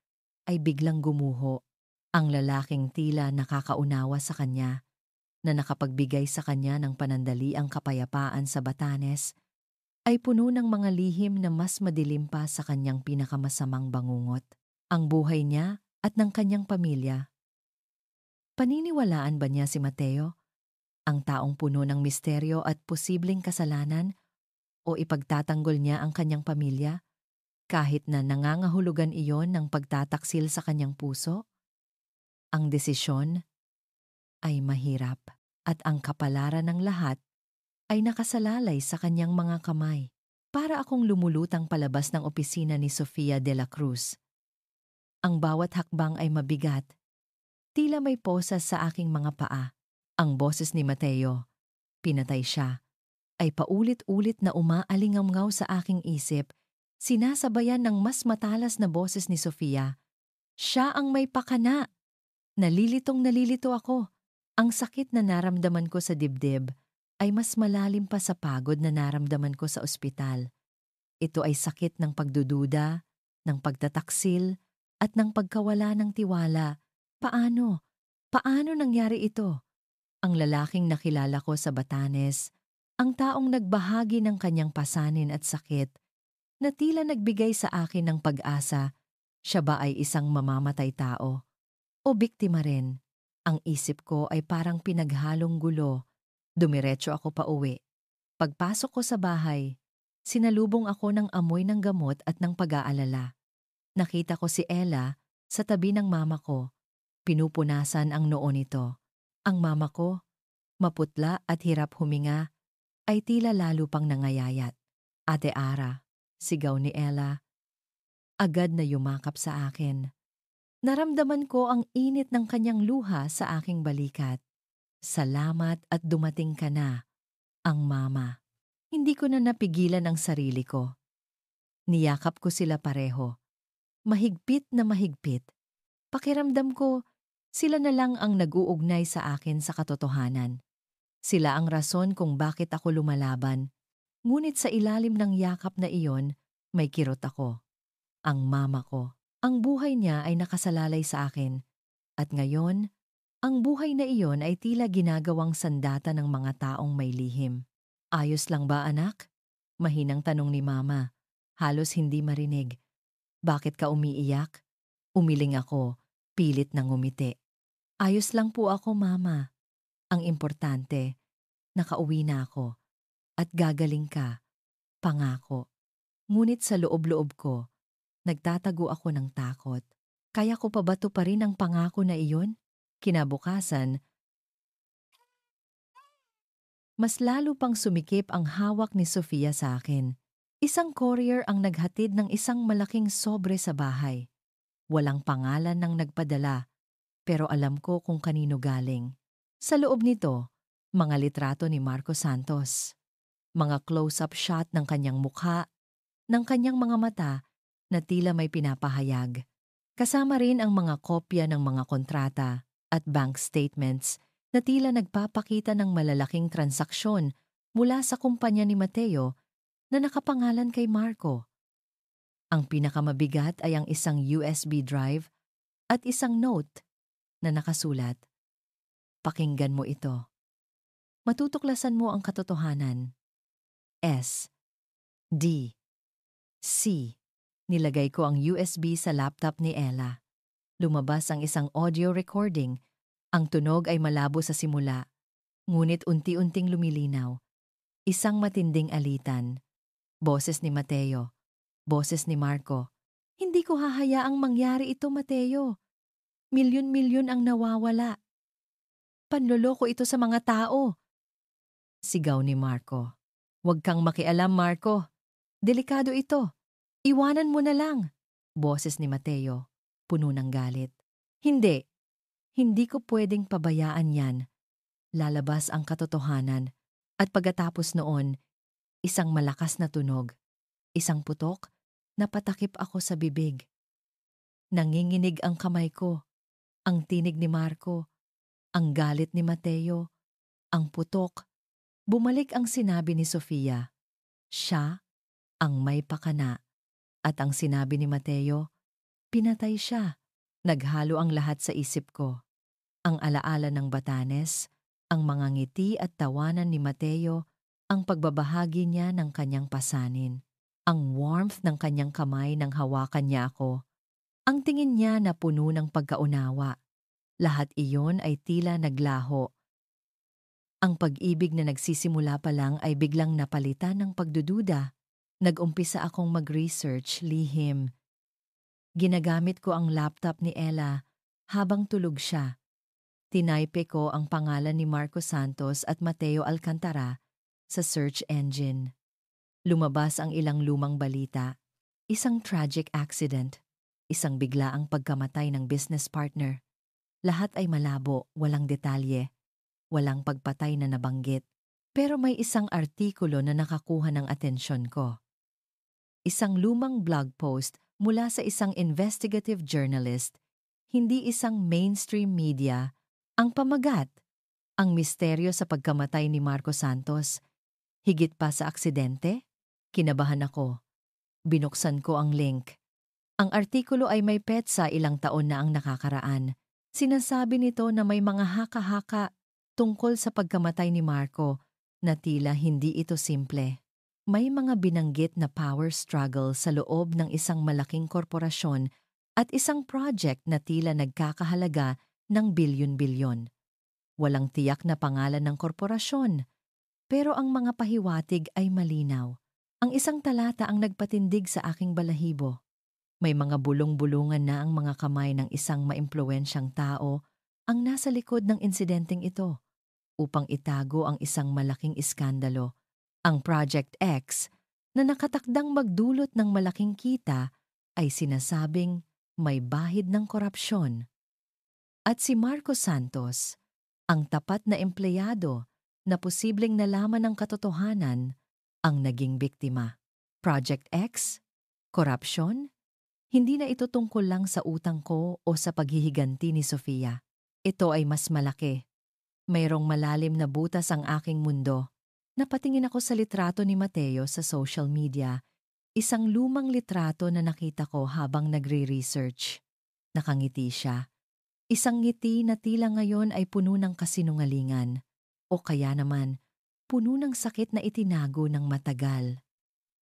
ay biglang gumuho. Ang lalaking tila nakakaunawa sa kanya, na nakapagbigay sa kanya ng panandaliang kapayapaan sa Batanes, ay puno ng mga lihim na mas madilim pa sa kanyang pinakamasamang bangungot. Ang buhay niya at ng kanyang pamilya. Paniniwalaan ba niya si Mateo? Ang taong puno ng misteryo at posibleng kasalanan? O ipagtatanggol niya ang kanyang pamilya? Kahit na nangangahulugan iyon ng pagtataksil sa kanyang puso? Ang desisyon ay mahirap at ang kapalaran ng lahat ay nakasalalay sa kanyang mga kamay. Para akong lumulutang palabas ng opisina ni Sofia de la Cruz. Ang bawat hakbang ay mabigat. Tila may posas sa aking mga paa. Ang boses ni Mateo, pinatay siya, ay paulit-ulit na umaalingamngaw sa aking isip, sinasabayan ng mas matalas na boses ni Sofia. Siya ang may pakana. Nalilito ako. Ang sakit na naramdaman ko sa dibdib ay mas malalim pa sa pagod na naramdaman ko sa ospital. Ito ay sakit ng pagdududa, ng pagtataksil, at ng pagkawala ng tiwala. Paano? Paano nangyari ito? Ang lalaking nakilala ko sa Batanes, ang taong nagbahagi ng kanyang pasanin at sakit, na tila nagbigay sa akin ng pag-asa, siya ba ay isang mamamatay tao? O biktima rin? Ang isip ko ay parang pinaghalong gulo. Dumiretso ako pauwi. Pagpasok ko sa bahay, sinalubong ako ng amoy ng gamot at ng pag-aalala. Nakita ko si Ella sa tabi ng mama ko. Pinupunasan ang noo nito. Ang mama ko, maputla at hirap huminga, ay tila lalo pang nangayayat. Ate Ara, sigaw ni Ella. Agad na yumakap sa akin. Naramdaman ko ang init ng kanyang luha sa aking balikat. Salamat at dumating ka na, ang mama. Hindi ko na napigilan ang sarili ko. Niyakap ko sila pareho. Mahigpit na mahigpit. Pakiramdam ko, sila na lang ang nag-uugnay sa akin sa katotohanan. Sila ang rason kung bakit ako lumalaban. Ngunit sa ilalim ng yakap na iyon, may kirot ako. Ang mama ko. Ang buhay niya ay nakasalalay sa akin. At ngayon, ang buhay na iyon ay tila ginagawang sandata ng mga taong may lihim. Ayos lang ba, anak? Mahinang tanong ni mama. Halos hindi marinig. Bakit ka umiiyak? Umiling ako, pilit na ngumiti. Ayos lang po ako, mama. Ang importante, nakauwi na ako. At gagaling ka, pangako. Ngunit sa loob-loob ko, nagtatago ako ng takot. Kaya ko pa ba tuparin ang pangako na iyon? Kinabukasan, mas lalo pang sumikip ang hawak ni Sofia sa akin. Isang courier ang naghatid ng isang malaking sobre sa bahay. Walang pangalan ng nagpadala, pero alam ko kung kanino galing. Sa loob nito, mga litrato ni Marco Santos. Mga close-up shot ng kanyang mukha, ng kanyang mga mata na tila may pinapahayag. Kasama rin ang mga kopya ng mga kontrata at bank statements na tila nagpapakita ng malalaking transaksyon mula sa kumpanya ni Mateo na nakapangalan kay Marco. Ang pinakamabigat ay ang isang USB drive at isang note na nakasulat. Pakinggan mo ito. Matutuklasan mo ang katotohanan. S. D. C. Nilagay ko ang USB sa laptop ni Ella. Lumabas ang isang audio recording. Ang tunog ay malabo sa simula, ngunit unti-unting lumilinaw. Isang matinding alitan. Boses ni Mateo. Boses ni Marco. Hindi ko hahayaang mangyari ito, Mateo. Milyon-milyon ang nawawala. Panloloko ito sa mga tao. Sigaw ni Marco. Huwag kang makialam, Marco. Delikado ito. Iwanan mo na lang. Boses ni Mateo, puno ng galit. Hindi. Hindi ko pwedeng pabayaan yan. Lalabas ang katotohanan. At pagkatapos noon, isang malakas na tunog. Isang putok, napatakip ako sa bibig. Nanginginig ang kamay ko. Ang tinig ni Marco. Ang galit ni Mateo. Ang putok. Bumalik ang sinabi ni Sofia. Siya ang may pakana. At ang sinabi ni Mateo, pinatay siya. Naghalo ang lahat sa isip ko. Ang alaala ng Batanes, ang mga ngiti at tawanan ni Mateo, ang pagbabahagi niya ng kanyang pasanin, ang warmth ng kanyang kamay nang hawakan niya ako, ang tingin niya na puno ng pagkaunawa. Lahat iyon ay tila naglaho. Ang pag-ibig na nagsisimula pa lang ay biglang napalitan ng pagdududa. Nag-umpisa akong mag-research, lihim. Ginagamit ko ang laptop ni Ella habang tulog siya. Tinaype ko ang pangalan ni Marco Santos at Mateo Alcantara sa search engine. Lumabas ang ilang lumang balita. Isang tragic accident. Isang biglaang pagkamatay ng business partner. Lahat ay malabo, walang detalye. Walang pagpatay na nabanggit. Pero may isang artikulo na nakakuha ng atensyon ko. Isang lumang blog post mula sa isang investigative journalist, hindi isang mainstream media, ang pamagat, ang misteryo sa pagkamatay ni Marco Santos. Higit pa sa aksidente? Kinabahan ako. Binuksan ko ang link. Ang artikulo ay may petsa ilang taon na ang nakakaraan. Sinasabi nito na may mga haka-haka tungkol sa pagkamatay ni Marco na tila hindi ito simple. May mga binanggit na power struggle sa loob ng isang malaking korporasyon at isang project na tila nagkakahalaga ng bilyon-bilyon. Walang tiyak na pangalan ng korporasyon, pero ang mga pahiwatig ay malinaw. Ang isang talata ang nagpatindig sa aking balahibo. May mga bulong-bulungan na ang mga kamay ng isang maimpluwensyang tao ang nasa likod ng insidenteng ito upang itago ang isang malaking iskandalo. Ang Project X na nakatakdang magdulot ng malaking kita ay sinasabing may bahid ng korupsyon. At si Marco Santos, ang tapat na empleyado na posibleng nalaman ng katotohanan, ang naging biktima. Project X? Korupsyon? Hindi na ito tungkol lang sa utang ko o sa paghihiganti ni Sofia. Ito ay mas malaki. Mayroong malalim na butas ang aking mundo. Napatingin ako sa litrato ni Mateo sa social media, isang lumang litrato na nakita ko habang nagre-research. Nakangiti siya. Isang ngiti na tila ngayon ay puno ng kasinungalingan. O kaya naman, puno ng sakit na itinago ng matagal.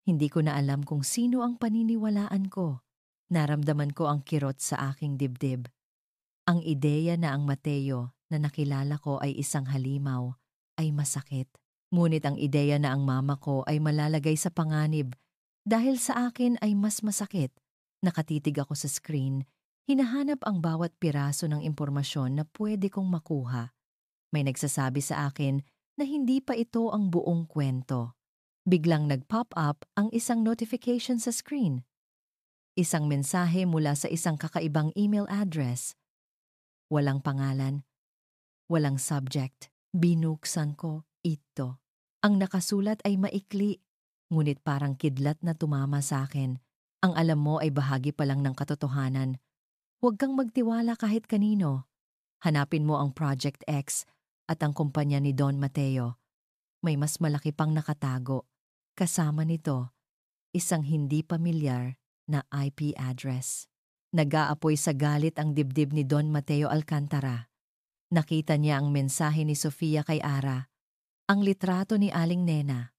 Hindi ko na alam kung sino ang paniniwalaan ko. Naramdaman ko ang kirot sa aking dibdib. Ang ideya na ang Mateo na nakilala ko ay isang halimaw ay masakit. Ngunit ang ideya na ang mama ko ay malalagay sa panganib dahil sa akin ay mas masakit. Nakatitig ako sa screen, hinahanap ang bawat piraso ng impormasyon na pwede kong makuha. May nagsasabi sa akin na hindi pa ito ang buong kwento. Biglang nag-pop up ang isang notification sa screen. Isang mensahe mula sa isang kakaibang email address. Walang pangalan, walang subject. Binuksan ko ito. Ang nakasulat ay maikli, ngunit parang kidlat na tumama sa akin. Ang alam mo ay bahagi pa lang ng katotohanan. Huwag kang magtiwala kahit kanino. Hanapin mo ang Project X at ang kumpanya ni Don Mateo. May mas malaki pang nakatago. Kasama nito, isang hindi pamilyar na IP address. Nag-aapoy sa galit ang dibdib ni Don Mateo Alcantara. Nakita niya ang mensahe ni Sofia kay Ara, ang litrato ni Aling Nena,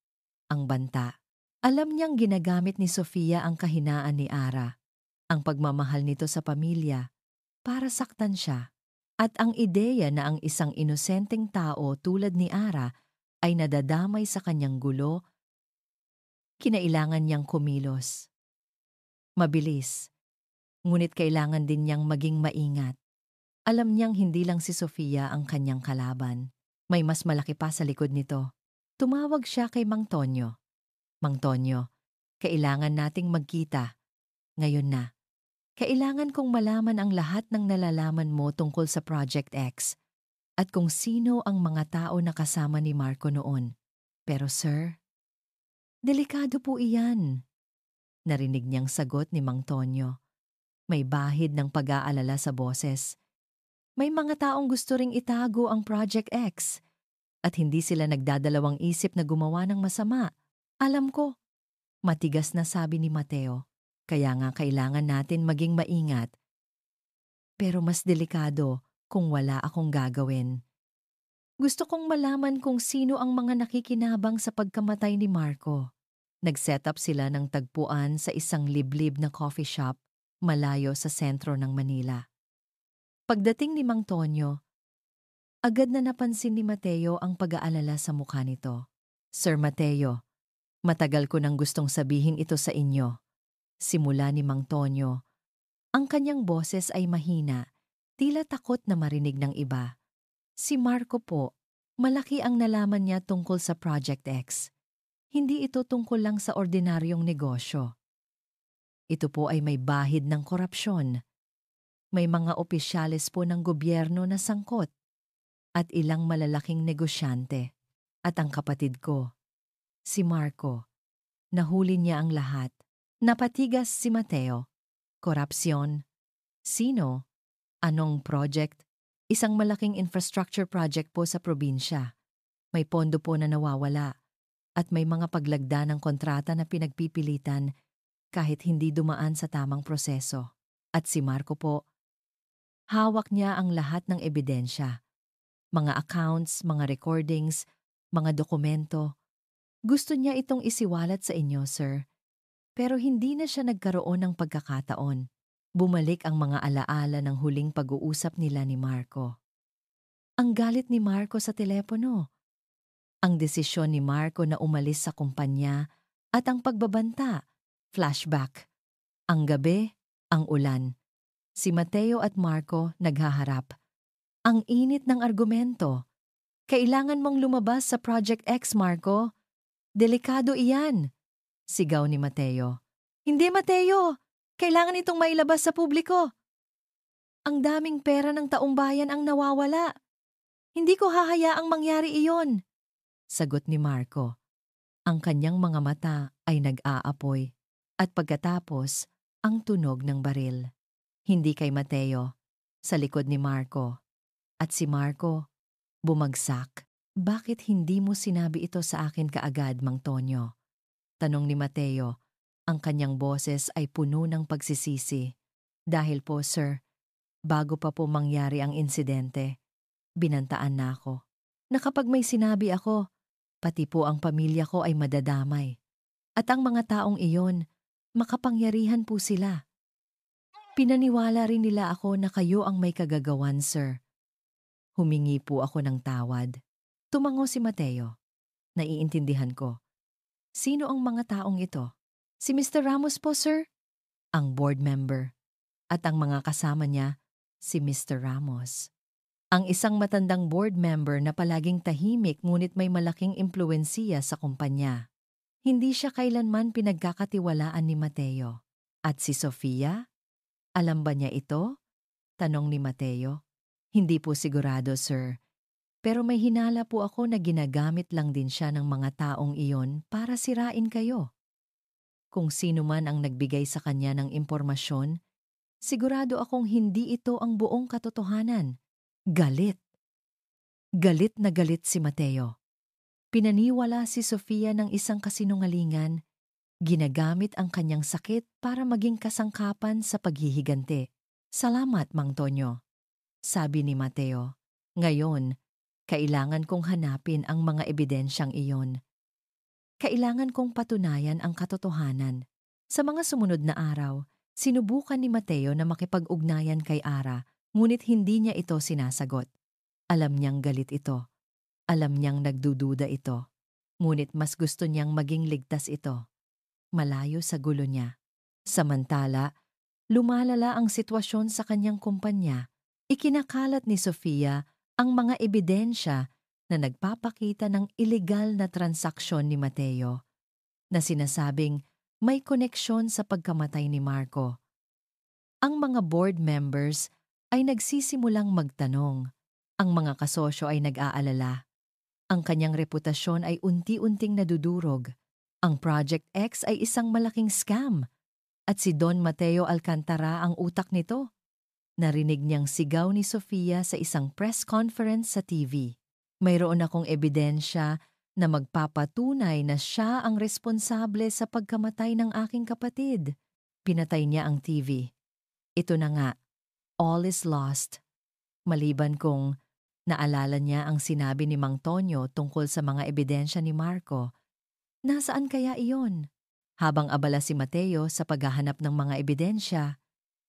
ang banta. Alam niyang ginagamit ni Sofia ang kahinaan ni Ara, ang pagmamahal nito sa pamilya, para saktan siya. At ang ideya na ang isang inosenteng tao tulad ni Ara ay nadadamay sa kanyang gulo, Kinailangan niyang kumilos. Mabilis, ngunit kailangan din niyang maging maingat. Alam niyang hindi lang si Sofia ang kanyang kalaban. May mas malaki pa sa likod nito. Tumawag siya kay Mang Tonyo. Mang Tonyo, kailangan nating magkita. Ngayon na. Kailangan kong malaman ang lahat ng nalalaman mo tungkol sa Project X at kung sino ang mga tao na kasama ni Marco noon. Pero sir, delikado po iyan. Narinig niyang sagot ni Mang Tonyo. May bahid ng pag-aalala sa boses. May mga taong gusto ring itago ang Project X at hindi sila nagdadalawang isip na gumawa ng masama. Alam ko, matigas na sabi ni Mateo. Kaya nga kailangan natin maging maingat. Pero mas delikado kung wala akong gagawin. Gusto kong malaman kung sino ang mga nakikinabang sa pagkamatay ni Marco. Nag-set up sila ng tagpuan sa isang liblib na coffee shop malayo sa sentro ng Manila. Pagdating ni Mang Tonyo, agad na napansin ni Mateo ang pag-aalala sa mukha nito. Sir Mateo, matagal ko nang gustong sabihin ito sa inyo. Simula ni Mang Tonyo. Ang kanyang boses ay mahina, tila takot na marinig ng iba. Si Marco po, malaki ang nalaman niya tungkol sa Project X. Hindi ito tungkol lang sa ordinaryong negosyo. Ito po ay may bahid ng korupsyon. May mga opisyales po ng gobyerno na sangkot at ilang malalaking negosyante. At ang kapatid ko, si Marco, nahuli niya ang lahat. Napatigas si Mateo. Korupsyon. Sino? Anong project? Isang malaking infrastructure project po sa probinsya. May pondo po na nawawala at may mga paglagda ng kontrata na pinagpipilitan kahit hindi dumaan sa tamang proseso. At si Marco po, hawak niya ang lahat ng ebidensya. Mga accounts, mga recordings, mga dokumento. Gusto niya itong isiwalat sa inyo, sir. Pero hindi na siya nagkaroon ng pagkakataon. Bumalik ang mga alaala ng huling pag-uusap nila ni Marco. Ang galit ni Marco sa telepono. Ang desisyon ni Marco na umalis sa kumpanya at ang pagbabanta. Flashback. Ang gabi, ang ulan. Si Mateo at Marco naghaharap. Ang init ng argumento. Kailangan mong lumabas sa Project X, Marco. Delikado iyan. Sigaw ni Mateo. Hindi, Mateo! Kailangan itong mailabas sa publiko. Ang daming pera ng taong bayan ang nawawala. Hindi ko hahayaang mangyari iyon. Sagot ni Marco. Ang kanyang mga mata ay nag-aapoy. At pagkatapos, ang tunog ng baril. Hindi kay Mateo, sa likod ni Marco. At si Marco, bumagsak. Bakit hindi mo sinabi ito sa akin kaagad, Mang Tonyo? Tanong ni Mateo, ang kanyang boses ay puno ng pagsisisi. Dahil po, sir, bago pa po mangyari ang insidente, binantaan na ako. Na kapag may sinabi ako, pati po ang pamilya ko ay madadamay. At ang mga taong iyon, makapangyarihan po sila. Pinaniwala rin nila ako na kayo ang may kagagawan, sir. Humingi po ako ng tawad. Tumango si Mateo. Naiintindihan ko. Sino ang mga taong ito? Si Mr. Ramos po, sir. Ang board member. At ang mga kasama niya, si Mr. Ramos. Ang isang matandang board member na palaging tahimik ngunit may malaking impluwensiya sa kumpanya. Hindi siya kailanman pinagkakatiwalaan ni Mateo. At si Sofia? Alam ba niya ito? Tanong ni Mateo. Hindi po sigurado, sir. Pero may hinala po ako na ginagamit lang din siya ng mga taong iyon para sirain kayo. Kung sino man ang nagbigay sa kanya ng impormasyon, sigurado akong hindi ito ang buong katotohanan. Galit. Galit na galit si Mateo. Pinaniwala si Sofia ng isang kasinungalingan, ginagamit ang kanyang sakit para maging kasangkapan sa paghihiganti. Salamat, Mang Tonyo, sabi ni Mateo. Ngayon, kailangan kong hanapin ang mga ebidensyang iyon. Kailangan kong patunayan ang katotohanan. Sa mga sumunod na araw, sinubukan ni Mateo na makipag-ugnayan kay Ara, ngunit hindi niya ito sinasagot. Alam niyang galit ito. Alam niyang nagdududa ito. Ngunit mas gusto niyang maging ligtas ito. malayo sa gulo niya. Samantala, lumalala ang sitwasyon sa kanyang kumpanya. Ikinakalat ni Sofia ang mga ebidensya na nagpapakita ng ilegal na transaksyon ni Mateo na sinasabing may koneksyon sa pagkamatay ni Marco. Ang mga board members ay nagsisimulang magtanong. Ang mga kasosyo ay nag-aalala. Ang kanyang reputasyon ay unti-unting nadudurog. Ang Project X ay isang malaking scam at si Don Mateo Alcantara ang utak nito. Narinig niyang sigaw ni Sofia sa isang press conference sa TV. Mayroon akong ebidensya na magpapatunay na siya ang responsable sa pagkamatay ng aking kapatid. Pinatay niya ang TV. Ito na nga, all is lost. Maliban kung naalala niya ang sinabi ni Mang Tonyo tungkol sa mga ebidensya ni Marco. Nasaan kaya iyon? Habang abala si Mateo sa paghahanap ng mga ebidensya,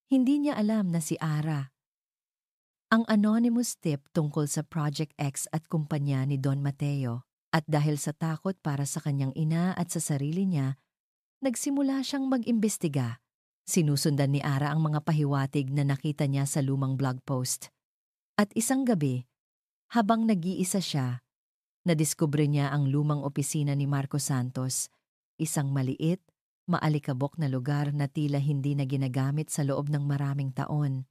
hindi niya alam na si Ara, ang anonymous tip tungkol sa Project X at kumpanya ni Don Mateo. At dahil sa takot para sa kanyang ina at sa sarili niya, nagsimula siyang mag-imbestiga. Sinusundan ni Ara ang mga pahiwatig na nakita niya sa lumang blog post. At isang gabi, habang nag-iisa siya, nadiskubre niya ang lumang opisina ni Marco Santos, isang maliit, maalikabok na lugar na tila hindi na ginagamit sa loob ng maraming taon.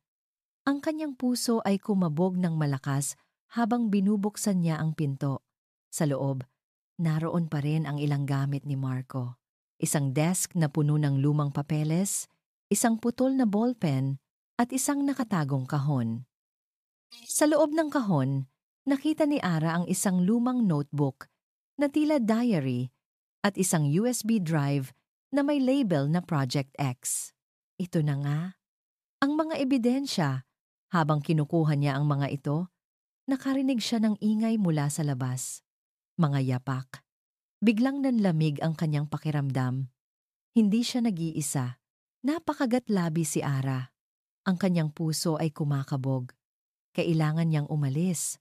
Ang kanyang puso ay kumabog ng malakas habang binubuksan niya ang pinto. Sa loob, naroon pa rin ang ilang gamit ni Marco. Isang desk na puno ng lumang papeles, isang putol na ballpen, at isang nakatagong kahon. Sa loob ng kahon, nakita ni Ara ang isang lumang notebook na tila diary at isang USB drive na may label na Project X. Ito na nga, ang mga ebidensya. Habang kinukuha niya ang mga ito, nakarinig siya ng ingay mula sa labas. Mga yapak. Biglang nanlamig ang kanyang pakiramdam. Hindi siya nag-iisa. Napakagat-labi si Ara. Ang kanyang puso ay kumakabog. Kailangan niyang umalis.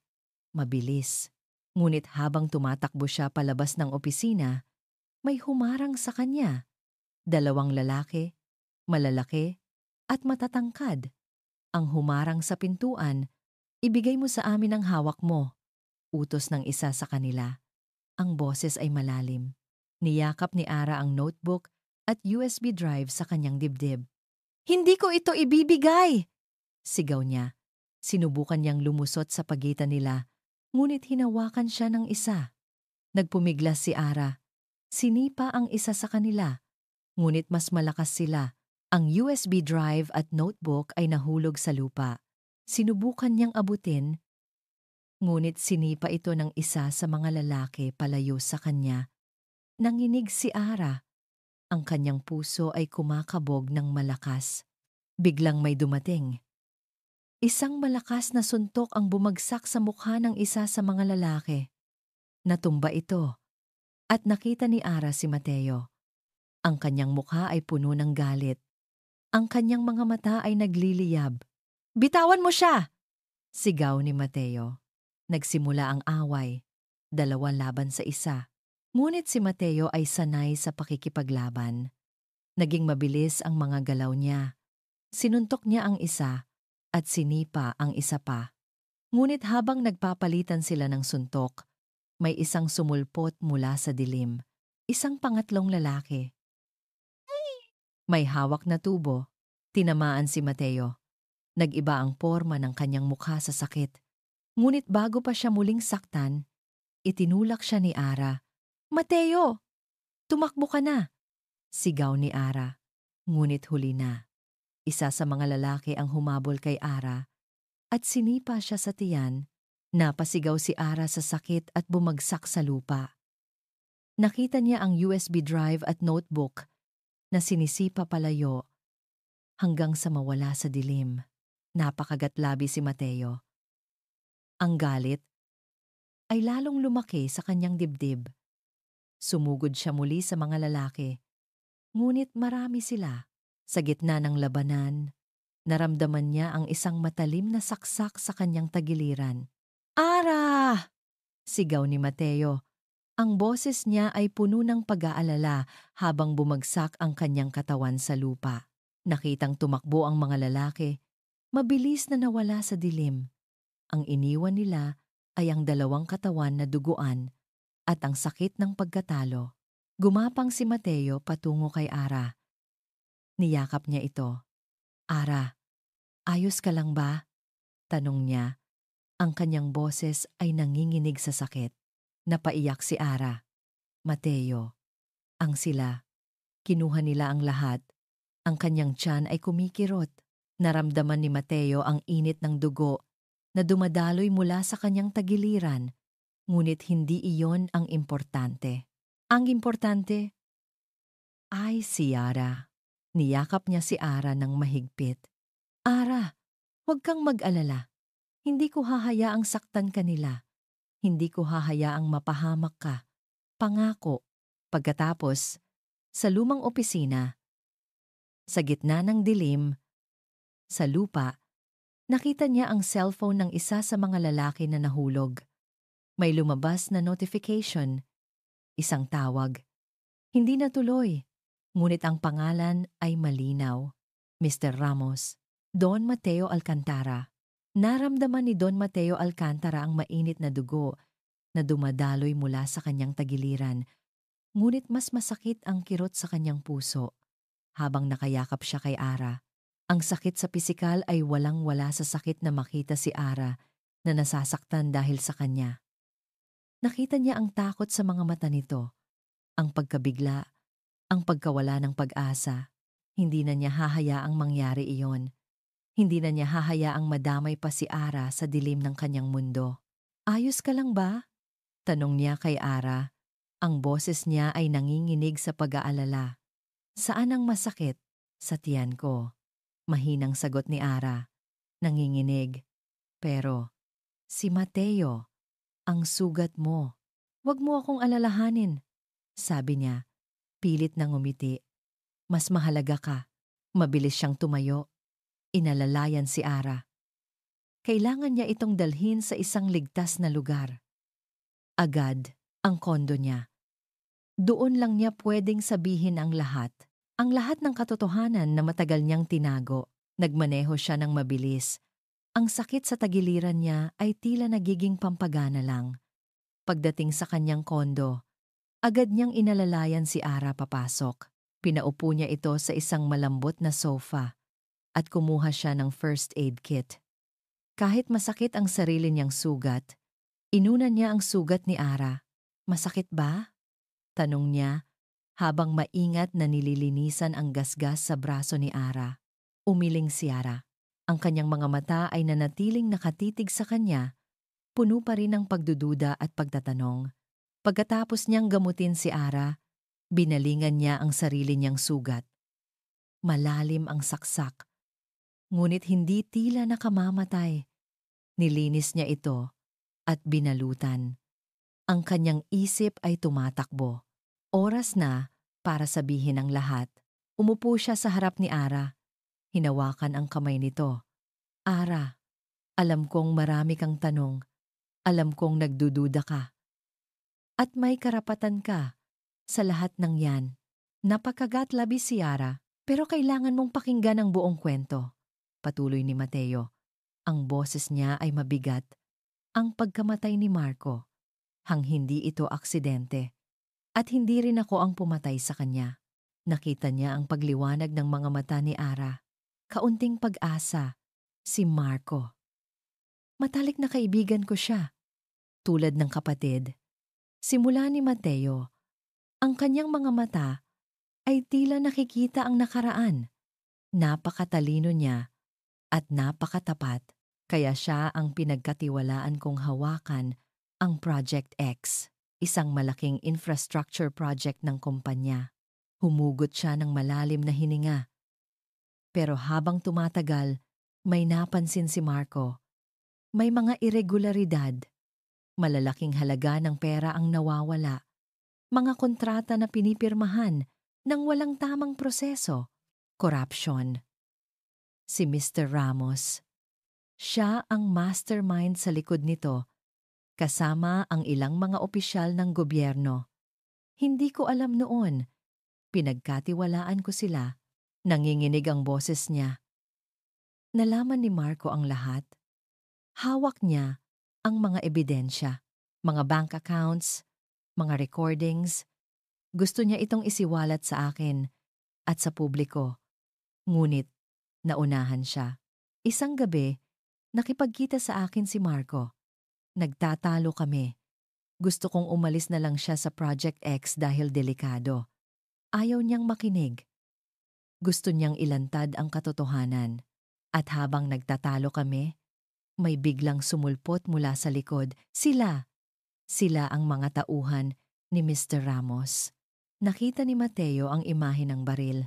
Mabilis. Ngunit habang tumatakbo siya palabas ng opisina, may humarang sa kanya. Dalawang lalaki, malalaki, at matatangkad. Ang humarang sa pintuan, ibigay mo sa amin ang hawak mo. Utos ng isa sa kanila. Ang boses ay malalim. Niyakap ni Ara ang notebook at USB drive sa kanyang dibdib. Hindi ko ito ibibigay! Sigaw niya. Sinubukan niyang lumusot sa pagitan nila, ngunit hinawakan siya ng isa. Nagpumiglas si Ara. Sinipa ang isa sa kanila, ngunit mas malakas sila. Ang USB drive at notebook ay nahulog sa lupa. Sinubukan niyang abutin, ngunit sinipa ito ng isa sa mga lalaki palayo sa kanya. Nanginig si Ara. Ang kanyang puso ay kumakabog ng malakas. Biglang may dumating. Isang malakas na suntok ang bumagsak sa mukha ng isa sa mga lalaki. Natumba ito, at nakita ni Ara si Mateo. Ang kanyang mukha ay puno ng galit. Ang kanyang mga mata ay nagliliyab. "Bitawan mo siya!" Sigaw ni Mateo. Nagsimula ang away. 2 laban sa 1. Ngunit si Mateo ay sanay sa pakikipaglaban. Naging mabilis ang mga galaw niya. Sinuntok niya ang isa at sinipa ang isa pa. Ngunit habang nagpapalitan sila ng suntok, may isang sumulpot mula sa dilim. Isang pangatlong lalaki. May hawak na tubo. Tinamaan si Mateo. Nag-iba ang porma ng kanyang mukha sa sakit. Ngunit bago pa siya muling saktan, itinulak siya ni Ara. "Mateo! Tumakbo ka na!" Sigaw ni Ara. Ngunit huli na. Isa sa mga lalaki ang humabol kay Ara at sinipa siya sa tiyan. Napasigaw si Ara sa sakit at bumagsak sa lupa. Nakita niya ang USB drive at notebook na sinisipa palayo hanggang sa mawala sa dilim. Napakagatlabi si Mateo. Ang galit ay lalong lumaki sa kanyang dibdib. Sumugod siya muli sa mga lalaki. Ngunit marami sila. Sa gitna ng labanan, naramdaman niya ang isang matalim na saksak sa kanyang tagiliran. "Ara!" Sigaw ni Mateo. Ang boses niya ay puno ng pag-aalala habang bumagsak ang kanyang katawan sa lupa. Nakitang tumakbo ang mga lalaki, mabilis na nawala sa dilim. Ang iniwan nila ay ang dalawang katawan na duguan at ang sakit ng pagkatalo. Gumapang si Mateo patungo kay Ara. Niyakap niya ito. Ara, ayos ka lang ba? Tanong niya. Ang kanyang boses ay nanginginig sa sakit. Napaiyak si Ara. Mateo, ang sila. Kinuha nila ang lahat. Ang kanyang tiyan ay kumikirot. Naramdaman ni Mateo ang init ng dugo na dumadaloy mula sa kanyang tagiliran. Ngunit hindi iyon ang importante. Ang importante ay si Ara. Niyakap niya si Ara ng mahigpit. Ara, huwag kang mag-alala. Hindi ko hahayaang saktan ka nila. Hindi ko hahayaang mapahamak ka. Pangako. Pagkatapos, sa lumang opisina, sa gitna ng dilim, sa lupa, nakita niya ang cellphone ng isa sa mga lalaki na nahulog. May lumabas na notification, isang tawag. Hindi natuloy, ngunit ang pangalan ay malinaw. Mr. Ramos, Don Mateo Alcantara. Naramdaman ni Don Mateo Alcantara ang mainit na dugo na dumadaloy mula sa kanyang tagiliran, ngunit mas masakit ang kirot sa kanyang puso. Habang nakayakap siya kay Ara, ang sakit sa pisikal ay walang-wala sa sakit na makita si Ara na nasasaktan dahil sa kanya. Nakita niya ang takot sa mga mata nito, ang pagkabigla, ang pagkawala ng pag-asa. Hindi na niya hahayaang mangyari iyon. Hindi na niya hahayaang madamay pa si Ara sa dilim ng kanyang mundo. Ayos ka lang ba? Tanong niya kay Ara. Ang boses niya ay nanginginig sa pag-aalala. Saan ang masakit? Sa tiyan ko. Mahinang sagot ni Ara. Nanginginig. Pero, si Mateo, ang sugat mo. Huwag mo akong alalahanin. Sabi niya, pilit na ngumiti. Mas mahalaga ka. Mabilis siyang tumayo. Inalalayan si Ara. Kailangan niya itong dalhin sa isang ligtas na lugar. Agad, ang kondo niya. Doon lang niya pwedeng sabihin ang lahat. Ang lahat ng katotohanan na matagal niyang tinago. Nagmaneho siya ng mabilis. Ang sakit sa tagiliran niya ay tila nagiging pampagana lang. Pagdating sa kanyang kondo, agad niyang inalalayan si Ara papasok. Pinaupo niya ito sa isang malambot na sofa at kumuha siya ng first aid kit. Kahit masakit ang sarili niyang sugat, inuna niya ang sugat ni Ara. Masakit ba? Tanong niya habang maingat na nililinisan ang gasgas sa braso ni Ara. Umiling si Ara. Ang kanyang mga mata ay nanatiling nakatitig sa kanya, puno pa rin ng pagdududa at pagtatanong. Pagkatapos niyang gamutin si Ara, binalingan niya ang sarili niyang sugat. Malalim ang saksak, ngunit hindi tila nakamamatay. Nilinis niya ito at binalutan. Ang kanyang isip ay tumatakbo. Oras na para sabihin ang lahat. Umupo siya sa harap ni Ara. Hinawakan ang kamay nito. Ara, alam kong marami kang tanong. Alam kong nagdududa ka. At may karapatan ka sa lahat ng yan. Napakagat labis si Ara, pero kailangan mong pakinggan ang buong kwento. Patuloy ni Mateo. Ang boses niya ay mabigat. Ang pagkamatay ni Marco. Hang hindi ito aksidente. At hindi rin ako ang pumatay sa kanya. Nakita niya ang pagliwanag ng mga mata ni Ara. Kaunting pag-asa. Si Marco. Matalik na kaibigan ko siya. Tulad ng kapatid. Simula ni Mateo, ang kanyang mga mata ay tila nakikita ang nakaraan. Napakatalino niya at napakatapat, kaya siya ang pinagkatiwalaan kong hawakan ang Project X, isang malaking infrastructure project ng kumpanya. Humugot siya ng malalim na hininga. Pero habang tumatagal, may napansin si Marco. May mga irregularidad. Malalaking halaga ng pera ang nawawala. Mga kontrata na pinipirmahan ng walang tamang proseso. Corruption. Si Mr. Ramos. Siya ang mastermind sa likod nito kasama ang ilang mga opisyal ng gobyerno. Hindi ko alam noon. Pinagkatiwalaan ko sila. Nanginginig ang boses niya. Nalaman ni Marco ang lahat. Hawak niya ang mga ebidensya, mga bank accounts, mga recordings. Gusto niya itong isiwalat sa akin at sa publiko. Ngunit naunahan siya. Isang gabi, nakipagkita sa akin si Marco. Nagtatalo kami. Gusto kong umalis na lang siya sa Project X dahil delikado. Ayaw niyang makinig. Gusto niyang ilantad ang katotohanan. At habang nagtatalo kami, may biglang sumulpot mula sa likod. Sila ang mga tauhan ni Mr. Ramos. Nakita ni Mateo ang imahe ng baril.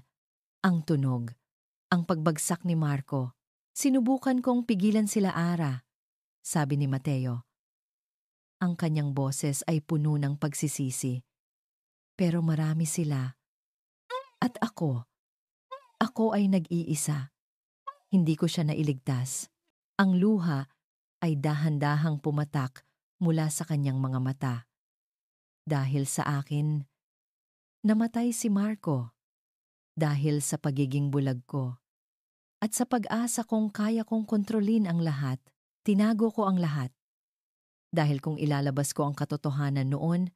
Ang tunog, ang pagbagsak ni Marco. Sinubukan kong pigilan sila, Ara. Sabi ni Mateo. Ang kanyang boses ay puno ng pagsisisi. Pero marami sila. At ako ay nag-iisa. Hindi ko siya nailigtas. Ang luha ay dahan-dahang pumatak mula sa kanyang mga mata. Dahil sa akin, namatay si Marco. Dahil sa pagiging bulag ko. At sa pag-asa kong kaya kong kontrolin ang lahat, tinago ko ang lahat. Dahil kung ilalabas ko ang katotohanan noon,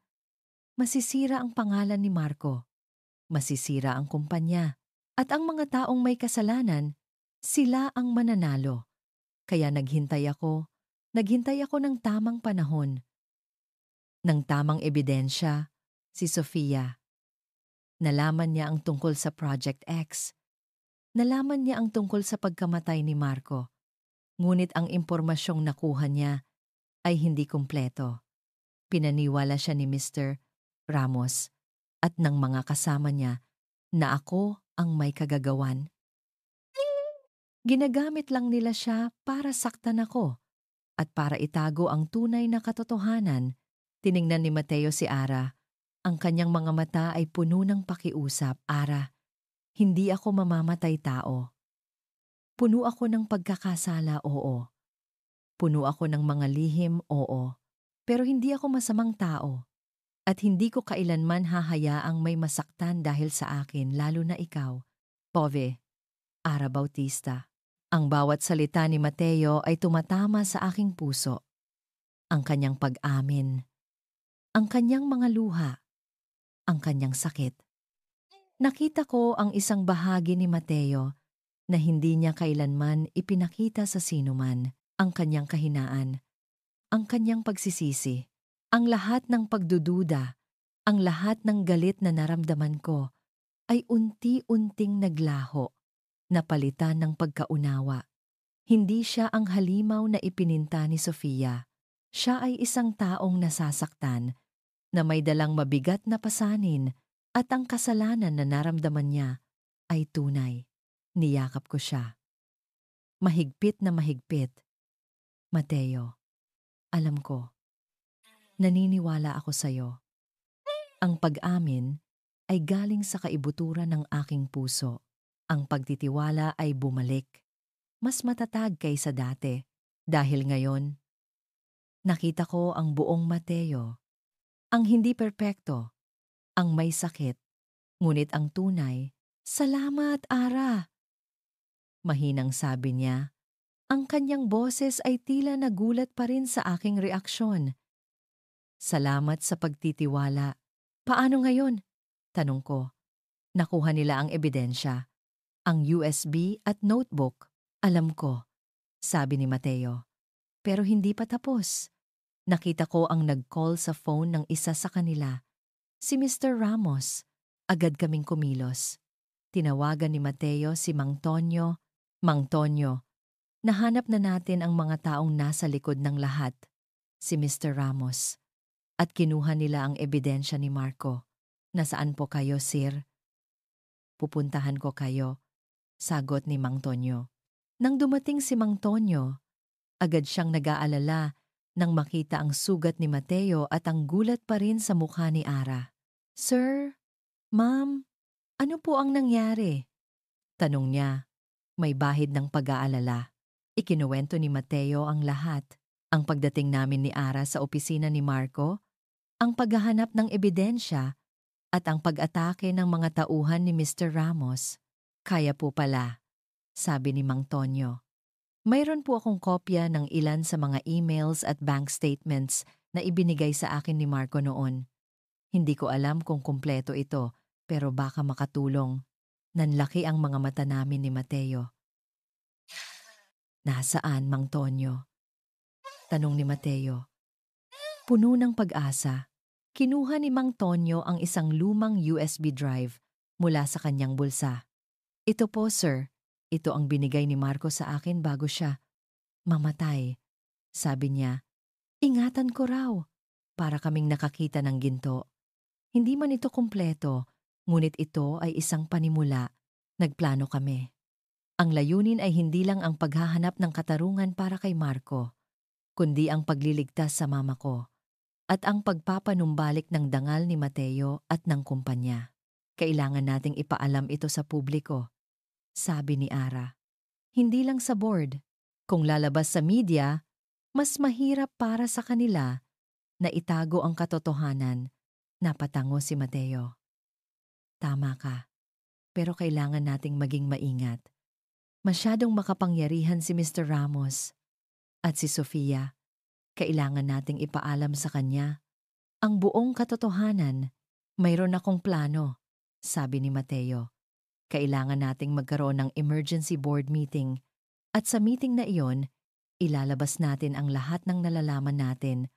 masisira ang pangalan ni Marco. Masisira ang kumpanya. At ang mga taong may kasalanan, sila ang mananalo. Kaya naghintay ako ng tamang panahon. Ng tamang ebidensya, si Sofia. Nalaman niya ang tungkol sa Project X. Nalaman niya ang tungkol sa pagkamatay ni Marco. Ngunit ang impormasyong nakuha niya ay hindi kumpleto. Pinaniwala siya ni Mr. Ramos at ng mga kasama niya na ako ang may kagagawan. Ginagamit lang nila siya para saktan ako at para itago ang tunay na katotohanan. Tiningnan ni Mateo si Ara. Ang kanyang mga mata ay puno ng pakiusap. Ara, hindi ako mamamatay tao. Puno ako ng pagkakasala, oo. Puno ako ng mga lihim, oo. Pero hindi ako masamang tao. At hindi ko kailanman hahayaang may masaktan dahil sa akin, lalo na ikaw. Pove, Ara Bautista. Ang bawat salita ni Mateo ay tumatama sa aking puso. Ang kanyang pag-amin. Ang kanyang mga luha. Ang kanyang sakit. Nakita ko ang isang bahagi ni Mateo na hindi niya kailanman ipinakita sa sinuman. Ang kanyang kahinaan, ang kanyang pagsisisi, ang lahat ng pagdududa, ang lahat ng galit na naramdaman ko ay unti-unting naglaho, napalitan ng pagkaunawa. Hindi siya ang halimaw na ipininta ni Sofia. Siya ay isang taong nasasaktan na may dalang mabigat na pasanin at ang kasalanan na naramdaman niya ay tunay. Niyakap ko siya. Mahigpit na mahigpit. Mateo, alam ko, naniniwala ako sa'yo. Ang pag-amin ay galing sa kaibuturan ng aking puso. Ang pagtitiwala ay bumalik. Mas matatag kaysa dati. Dahil ngayon, nakita ko ang buong Mateo. Ang hindi perpekto, ang may sakit. Ngunit ang tunay, salamat, Ara. Mahinang sabi niya. Ang kanyang boses ay tila nagulat pa rin sa aking reaksyon. Salamat sa pagtitiwala. Paano ngayon? Tanong ko. Nakuha nila ang ebidensya. Ang USB at notebook. Alam ko, sabi ni Mateo. Pero hindi pa tapos. Nakita ko ang nag-call sa phone ng isa sa kanila. Si Mr. Ramos. Agad kaming kumilos. Tinawagan ni Mateo si Mang Tonyo. Mang Tonyo, nahanap na natin ang mga taong nasa likod ng lahat, si Mr. Ramos. At kinuha nila ang ebidensya ni Marco. Nasaan po kayo, sir? Pupuntahan ko kayo, sagot ni Mang Tonyo. Nang dumating si Mang Tonyo, agad siyang nag-aalala nang makita ang sugat ni Mateo at ang gulat pa rin sa mukha ni Ara. Sir, ma'am, ano po ang nangyari? Tanong niya, may bahid ng pag-aalala. Ikinuwento ni Mateo ang lahat. Ang pagdating namin ni Ara sa opisina ni Marco, ang paghahanap ng ebidensya at ang pag-atake ng mga tauhan ni Mr. Ramos. Kaya po pala, sabi ni Mang Tonyo. Mayroon po akong kopya ng ilan sa mga emails at bank statements na ibinigay sa akin ni Marco noon. Hindi ko alam kung kumpleto ito, pero baka makatulong. Nanlaki ang mga mata namin ni Mateo. Nasaan, Mang Tonyo? Tanong ni Mateo. Puno ng pag-asa, kinuha ni Mang Tonyo ang isang lumang USB drive mula sa kanyang bulsa. Ito po, sir. Ito ang binigay ni Marco sa akin bago siya mamatay. Sabi niya, ingatan ko raw para kaming nakakita ng ginto. Hindi man ito kumpleto, ngunit ito ay isang panimula. Nagplano kami. Ang layunin ay hindi lang ang paghahanap ng katarungan para kay Marco, kundi ang pagliligtas sa mama ko at ang pagpapanumbalik ng dangal ni Mateo at ng kumpanya. Kailangan nating ipaalam ito sa publiko, sabi ni Ara. Hindi lang sa board. Kung lalabas sa media, mas mahirap para sa kanila na itago ang katotohanan, napatango si Mateo. Tama ka, pero kailangan nating maging maingat. Masyadong makapangyarihan si Mr. Ramos at si Sofia. Kailangan nating ipaalam sa kanya ang buong katotohanan. Mayroon akong plano, sabi ni Mateo. Kailangan nating magkaroon ng emergency board meeting at sa meeting na iyon, ilalabas natin ang lahat ng nalalaman natin,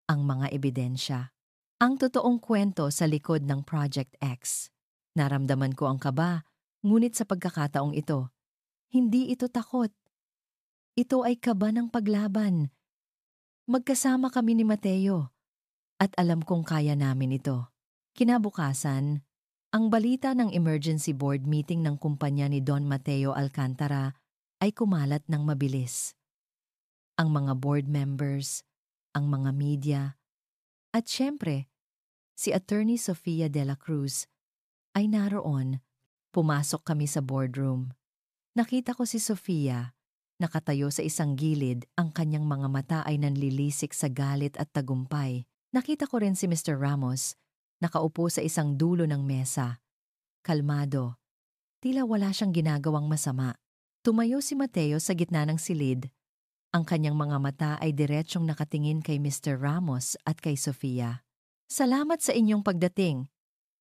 ang mga ebidensya. Ang totoong kwento sa likod ng Project X. Naramdaman ko ang kaba, ngunit sa pagkakataong ito, hindi ito takot. Ito ay kaba ng paglaban. Magkasama kami ni Mateo at alam kong kaya namin ito. Kinabukasan, ang balita ng emergency board meeting ng kumpanya ni Don Mateo Alcantara ay kumalat ng mabilis. Ang mga board members, ang mga media, at syempre, si Attorney Sofia de la Cruz ay naroon. Pumasok kami sa boardroom. Nakita ko si Sofia, nakatayo sa isang gilid, ang kanyang mga mata ay nanlilisik sa galit at tagumpay. Nakita ko rin si Mr. Ramos, nakaupo sa isang dulo ng mesa. Kalmado, tila wala siyang ginagawang masama. Tumayo si Mateo sa gitna ng silid. Ang kanyang mga mata ay diretsyong nakatingin kay Mr. Ramos at kay Sofia. Salamat sa inyong pagdating.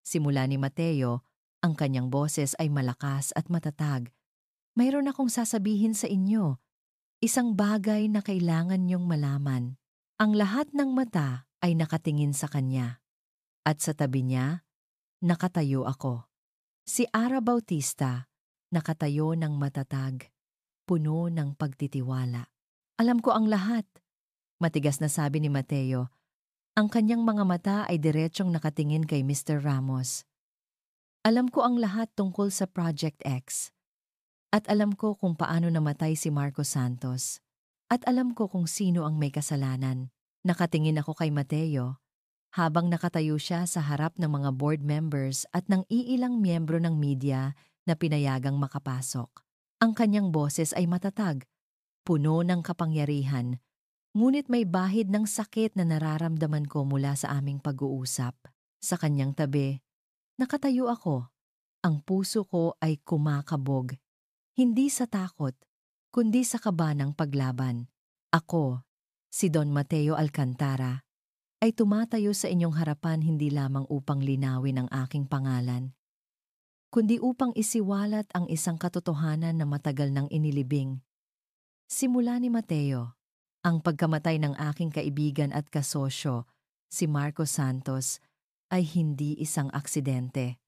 Simula ni Mateo, ang kanyang boses ay malakas at matatag. Mayroon akong sasabihin sa inyo. Isang bagay na kailangan niyong malaman. Ang lahat ng mata ay nakatingin sa kanya. At sa tabi niya, nakatayo ako. Si Ara Bautista, nakatayo ng matatag, puno ng pagtitiwala. Alam ko ang lahat. Matigas na sabi ni Mateo. Ang kanyang mga mata ay diretsyong nakatingin kay Mr. Ramos. Alam ko ang lahat tungkol sa Project X. At alam ko kung paano namatay si Marco Santos. At alam ko kung sino ang may kasalanan. Nakatingin ako kay Mateo habang nakatayo siya sa harap ng mga board members at ng iilang miyembro ng media na pinayagang makapasok. Ang kanyang boses ay matatag, puno ng kapangyarihan, ngunit may bahid ng sakit na nararamdaman ko mula sa aming pag-uusap. Sa kanyang tabi, nakatayo ako. Ang puso ko ay kumakabog. Hindi sa takot, kundi sa kaba ng paglaban. Ako, si Don Mateo Alcantara, ay tumatayo sa inyong harapan hindi lamang upang linawin ang aking pangalan, kundi upang isiwalat ang isang katotohanan na matagal nang inilibing. Simula ni Mateo, ang pagkamatay ng aking kaibigan at kasosyo, si Marco Santos, ay hindi isang aksidente.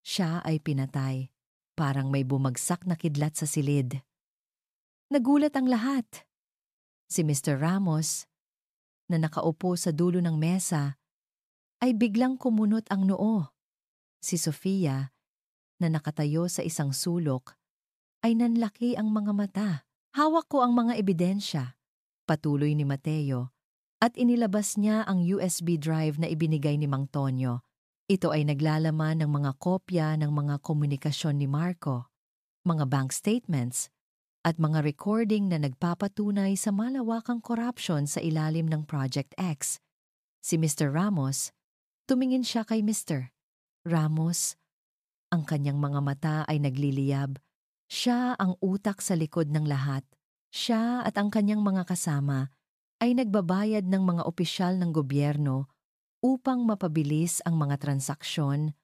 Siya ay pinatay. Parang may bumagsak na kidlat sa silid. Nagulat ang lahat. Si Mr. Ramos, na nakaupo sa dulo ng mesa, ay biglang kumunot ang noo. Si Sofia, na nakatayo sa isang sulok, ay nanlaki ang mga mata. Hawak ko ang mga ebidensya, patuloy ni Mateo, at inilabas niya ang USB drive na ibinigay ni Mang Tonyo. Ito ay naglalaman ng mga kopya ng mga komunikasyon ni Marco, mga bank statements, at mga recording na nagpapatunay sa malawakang korupsyon sa ilalim ng Project X. Si Mr. Ramos, tumingin siya kay Mr. Ramos. Ang kanyang mga mata ay nagliliyab. Siya ang utak sa likod ng lahat. Siya at ang kanyang mga kasama ay nagbabayad ng mga opisyal ng gobyerno upang mapabilis ang mga transaksyon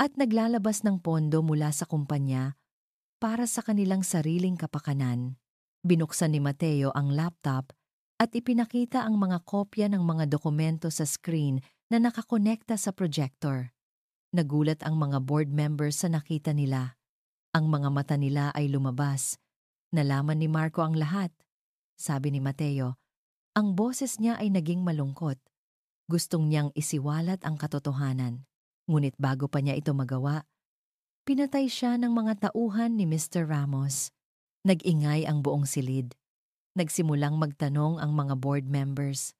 at naglalabas ng pondo mula sa kumpanya para sa kanilang sariling kapakanan. Binuksan ni Mateo ang laptop at ipinakita ang mga kopya ng mga dokumento sa screen na nakakonekta sa projector. Nagulat ang mga board members sa nakita nila. Ang mga mata nila ay lumabas. Nalaman ni Marco ang lahat. Sabi ni Mateo, ang boses niya ay naging malungkot. Gustong niyang isiwalat ang katotohanan. Ngunit bago pa niya ito magawa, pinatay siya ng mga tauhan ni Mr. Ramos. Nag-ingay ang buong silid. Nagsimulang magtanong ang mga board members.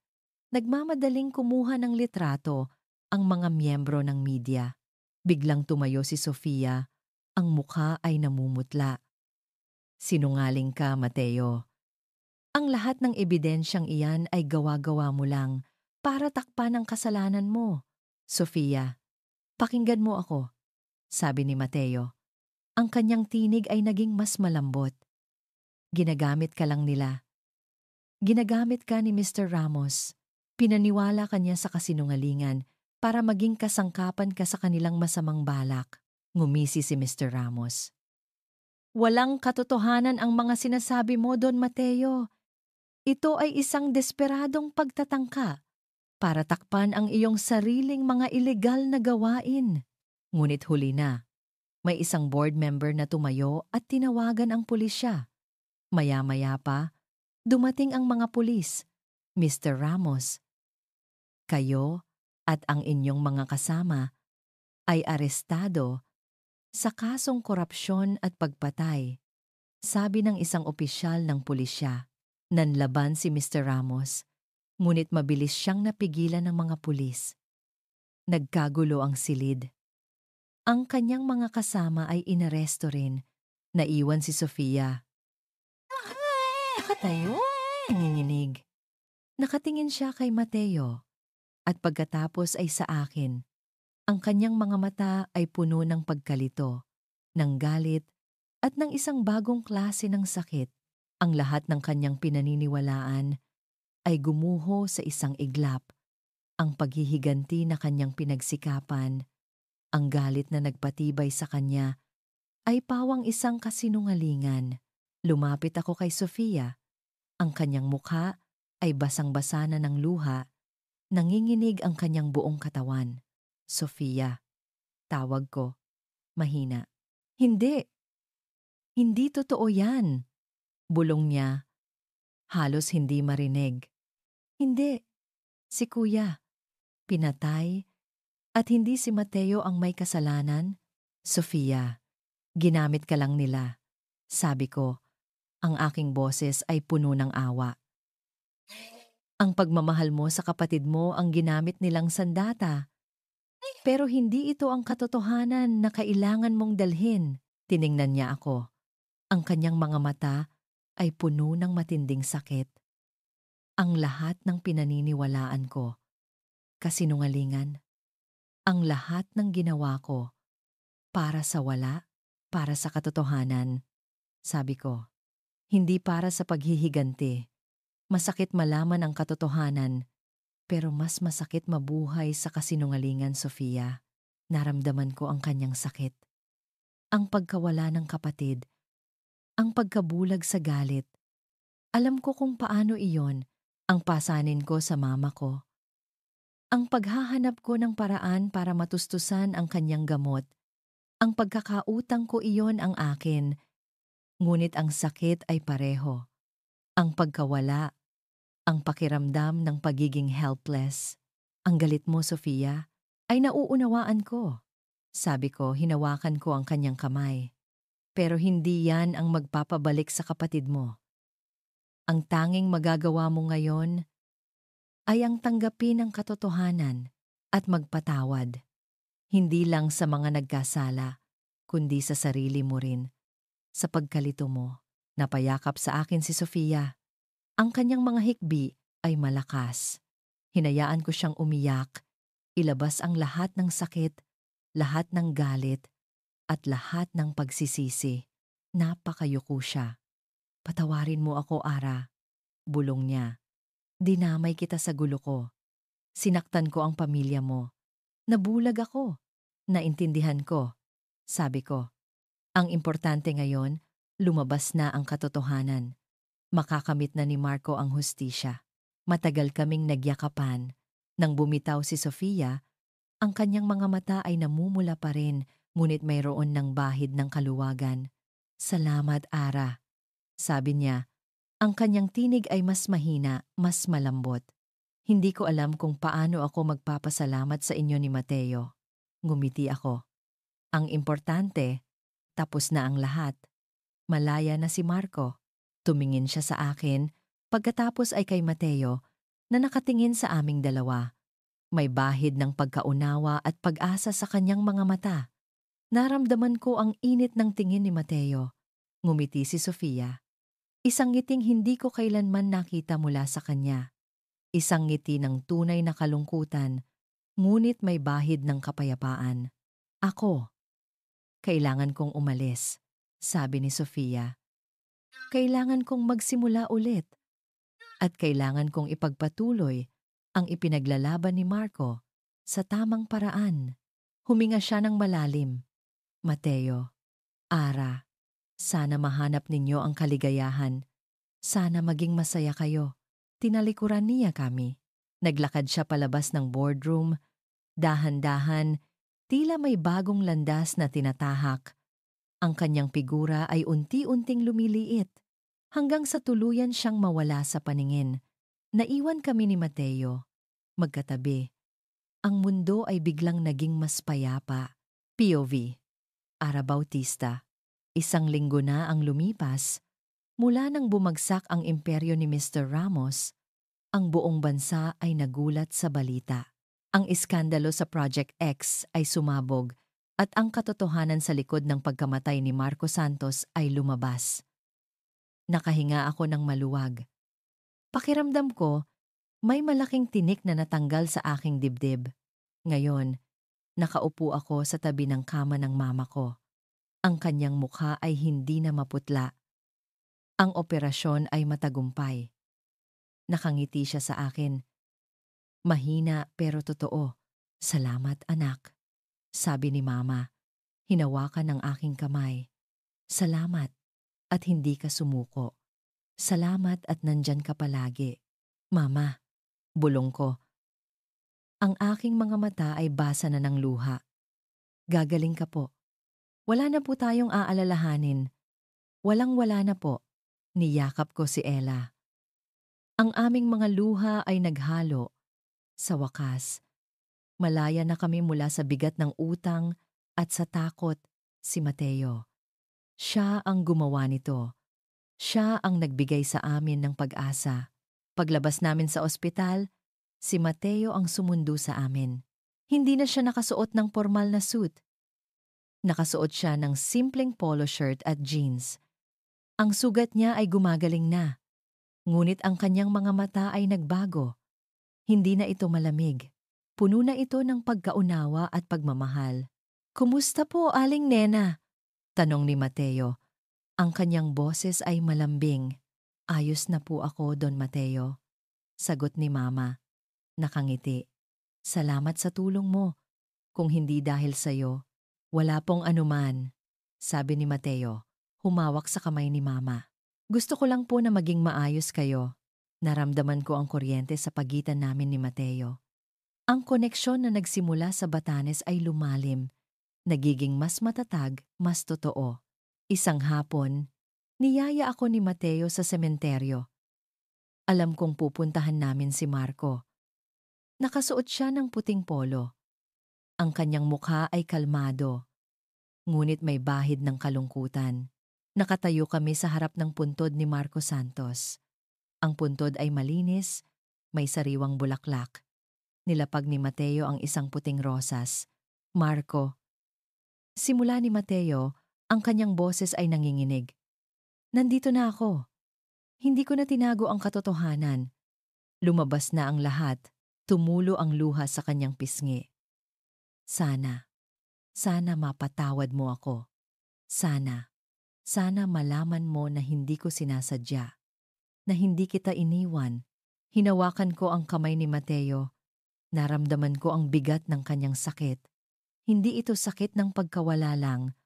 Nagmamadaling kumuha ng litrato ang mga miyembro ng media. Biglang tumayo si Sofia. Ang mukha ay namumutla. Sinungaling ka, Mateo. Ang lahat ng ebidensyang iyan ay gawa-gawa mo lang para takpan ang kasalanan mo. Sofia, pakinggan mo ako, sabi ni Mateo. Ang kanyang tinig ay naging mas malambot. Ginagamit ka lang nila. Ginagamit ka ni Mr. Ramos. Pinaniwala ka niya sa kasinungalingan para maging kasangkapan ka sa kanilang masamang balak. Ngumisi si Mr. Ramos. Walang katotohanan ang mga sinasabi mo, Don Mateo. Ito ay isang desperadong pagtatangka para takpan ang iyong sariling mga ilegal na gawain. Ngunit huli na, may isang board member na tumayo at tinawagan ang pulisya. Maya-maya pa, dumating ang mga pulis. Mr. Ramos, kayo at ang inyong mga kasama ay arestado sa kasong korupsyon at pagpatay, sabi ng isang opisyal ng pulisya. Nanlaban si Mr. Ramos, ngunit mabilis siyang napigilan ng mga pulis. Nagkagulo ang silid. Ang kanyang mga kasama ay inaresto rin. Naiwan si Sofia. Nakatayo, nanginginig. Nakatingin siya kay Mateo at pagkatapos ay sa akin. Ang kanyang mga mata ay puno ng pagkalito, ng galit at ng isang bagong klase ng sakit. Ang lahat ng kanyang pinaniniwalaan ay gumuho sa isang iglap. Ang paghihiganti na kanyang pinagsikapan, ang galit na nagpatibay sa kanya, ay pawang isang kasinungalingan. Lumapit ako kay Sofia. Ang kanyang mukha ay basang-basa na ng luha. Nanginginig ang kanyang buong katawan. Sofia, tawag ko. Mahina. Hindi. Hindi totoo yan. Bulong niya. Halos hindi marinig. Hindi. Si Kuya. Pinatay. At hindi si Mateo ang may kasalanan. Sofia, ginamit ka lang nila. Sabi ko, ang aking boses ay puno ng awa. Ang pagmamahal mo sa kapatid mo ang ginamit nilang sandata. Pero hindi ito ang katotohanan na kailangan mong dalhin. Tiningnan niya ako. Ang kanyang mga mata ay puno ng matinding sakit. Ang lahat ng pinaniniwalaan ko, kasinungalingan. Ang lahat ng ginawa ko, para sa wala, para sa katotohanan. Sabi ko, hindi para sa paghihiganti. Masakit malaman ang katotohanan, pero mas masakit mabuhay sa kasinungalingan, Sofia. Naramdaman ko ang kanyang sakit. Ang pagkawala ng kapatid, ang pagkabulag sa galit. Alam ko kung paano iyon ang pasanin ko sa mama ko. Ang paghahanap ko ng paraan para matustusan ang kanyang gamot. Ang pagkakautang ko iyon ang akin. Ngunit ang sakit ay pareho. Ang pagkawala, ang pakiramdam ng pagiging helpless. Ang galit mo, Sofia, ay nauunawaan ko. Sabi ko, hinawakan ko ang kanyang kamay. Pero hindi yan ang magpapabalik sa kapatid mo. Ang tanging magagawa mo ngayon ay ang tanggapin ang katotohanan at magpatawad. Hindi lang sa mga nagkasala, kundi sa sarili mo rin, sa pagkalito mo. Napayakap sa akin si Sofia. Ang kanyang mga hikbi ay malakas. Hinayaan ko siyang umiyak, ilabas ang lahat ng sakit, lahat ng galit, at lahat ng pagsisisi. Napakayuko siya. Patawarin mo ako, Ara. Bulong niya. Dinamay kita sa gulo ko. Sinaktan ko ang pamilya mo. Nabulag ako. Naintindihan ko. Sabi ko, ang importante ngayon, lumabas na ang katotohanan. Makakamit na ni Marco ang hustisya. Matagal kaming nagyakapan. Nang bumitaw si Sofia, ang kanyang mga mata ay namumula pa rin, ngunit mayroon ng bahid ng kaluwagan. Salamat, Ara. Sabi niya, ang kanyang tinig ay mas mahina, mas malambot. Hindi ko alam kung paano ako magpapasalamat sa inyo ni Mateo. Ngumiti ako. Ang importante, tapos na ang lahat. Malaya na si Marco. Tumingin siya sa akin, pagkatapos ay kay Mateo, na nakatingin sa aming dalawa. May bahid ng pagkaunawa at pag-asa sa kanyang mga mata. Naramdaman ko ang init ng tingin ni Mateo. Ngumiti si Sofia. Isang ngiting hindi ko kailanman nakita mula sa kanya. Isang ngiti ng tunay na kalungkutan, ngunit may bahid ng kapayapaan. Ako. Kailangan kong umalis, sabi ni Sofia. Kailangan kong magsimula ulit. At kailangan kong ipagpatuloy ang ipinaglalaban ni Marco sa tamang paraan. Huminga siya ng malalim. Mateo, Ara, sana mahanap ninyo ang kaligayahan. Sana maging masaya kayo. Tinalikuran niya kami. Naglakad siya palabas ng boardroom. Dahan-dahan, tila may bagong landas na tinatahak. Ang kanyang figura ay unti-unting lumiliit, hanggang sa tuluyan siyang mawala sa paningin. Naiwan kami ni Mateo. Magkatabi. Ang mundo ay biglang naging mas payapa. POV. Ara Bautista. Isang linggo na ang lumipas. Mula nang bumagsak ang imperyo ni Mr. Ramos, ang buong bansa ay nagulat sa balita. Ang iskandalo sa Project X ay sumabog at ang katotohanan sa likod ng pagkamatay ni Marco Santos ay lumabas. Nakahinga ako ng maluwag. Pakiramdam ko, may malaking tinik na natanggal sa aking dibdib. Ngayon, nakaupo ako sa tabi ng kama ng mama ko. Ang kanyang mukha ay hindi na maputla. Ang operasyon ay matagumpay. Nakangiti siya sa akin. Mahina pero totoo. Salamat, anak. Sabi ni mama. Hinawakan ang aking kamay. Salamat at hindi ka sumuko. Salamat at nandyan ka palagi. Mama, bulong ko. Ang aking mga mata ay basa na ng luha. Gagaling ka po. Wala na po tayong aalalahanin. Walang-wala na po. Niyakap ko si Ella. Ang aming mga luha ay naghalo. Sa wakas, malaya na kami mula sa bigat ng utang at sa takot, si Mateo. Siya ang gumawa nito. Siya ang nagbigay sa amin ng pag-asa. Paglabas namin sa ospital, si Mateo ang sumundo sa amin. Hindi na siya nakasuot ng formal na suit. Nakasuot siya ng simpleng polo shirt at jeans. Ang sugat niya ay gumagaling na. Ngunit ang kanyang mga mata ay nagbago. Hindi na ito malamig. Puno na ito ng pagkaunawa at pagmamahal. Kumusta po, Aling Nena? Tanong ni Mateo. Ang kanyang boses ay malambing. Ayos na po ako, Don Mateo. Sagot ni Mama. Nakangiti. Salamat sa tulong mo. Kung hindi dahil sa'yo, wala pong anuman. Sabi ni Mateo, humawak sa kamay ni Mama. Gusto ko lang po na maging maayos kayo. Naramdaman ko ang kuryente sa pagitan namin ni Mateo. Ang koneksyon na nagsimula sa Batanes ay lumalim. Nagiging mas matatag, mas totoo. Isang hapon, niyaya ako ni Mateo sa sementeryo. Alam kong pupuntahan namin si Marco. Nakasuot siya ng puting polo. Ang kanyang mukha ay kalmado, ngunit may bahid ng kalungkutan. Nakatayo kami sa harap ng puntod ni Marco Santos. Ang puntod ay malinis, may sariwang bulaklak. Nilapag ni Mateo ang isang puting rosas. Marco. Simula ni Mateo, ang kanyang boses ay nanginginig. Nandito na ako. Hindi ko na tinago ang katotohanan. Lumabas na ang lahat. Tumulo ang luha sa kanyang pisngi. Sana mapatawad mo ako. Sana malaman mo na hindi ko sinasadya. Na hindi kita iniwan. Hinawakan ko ang kamay ni Mateo. Naramdaman ko ang bigat ng kanyang sakit. Hindi ito sakit ng pagkawala lang,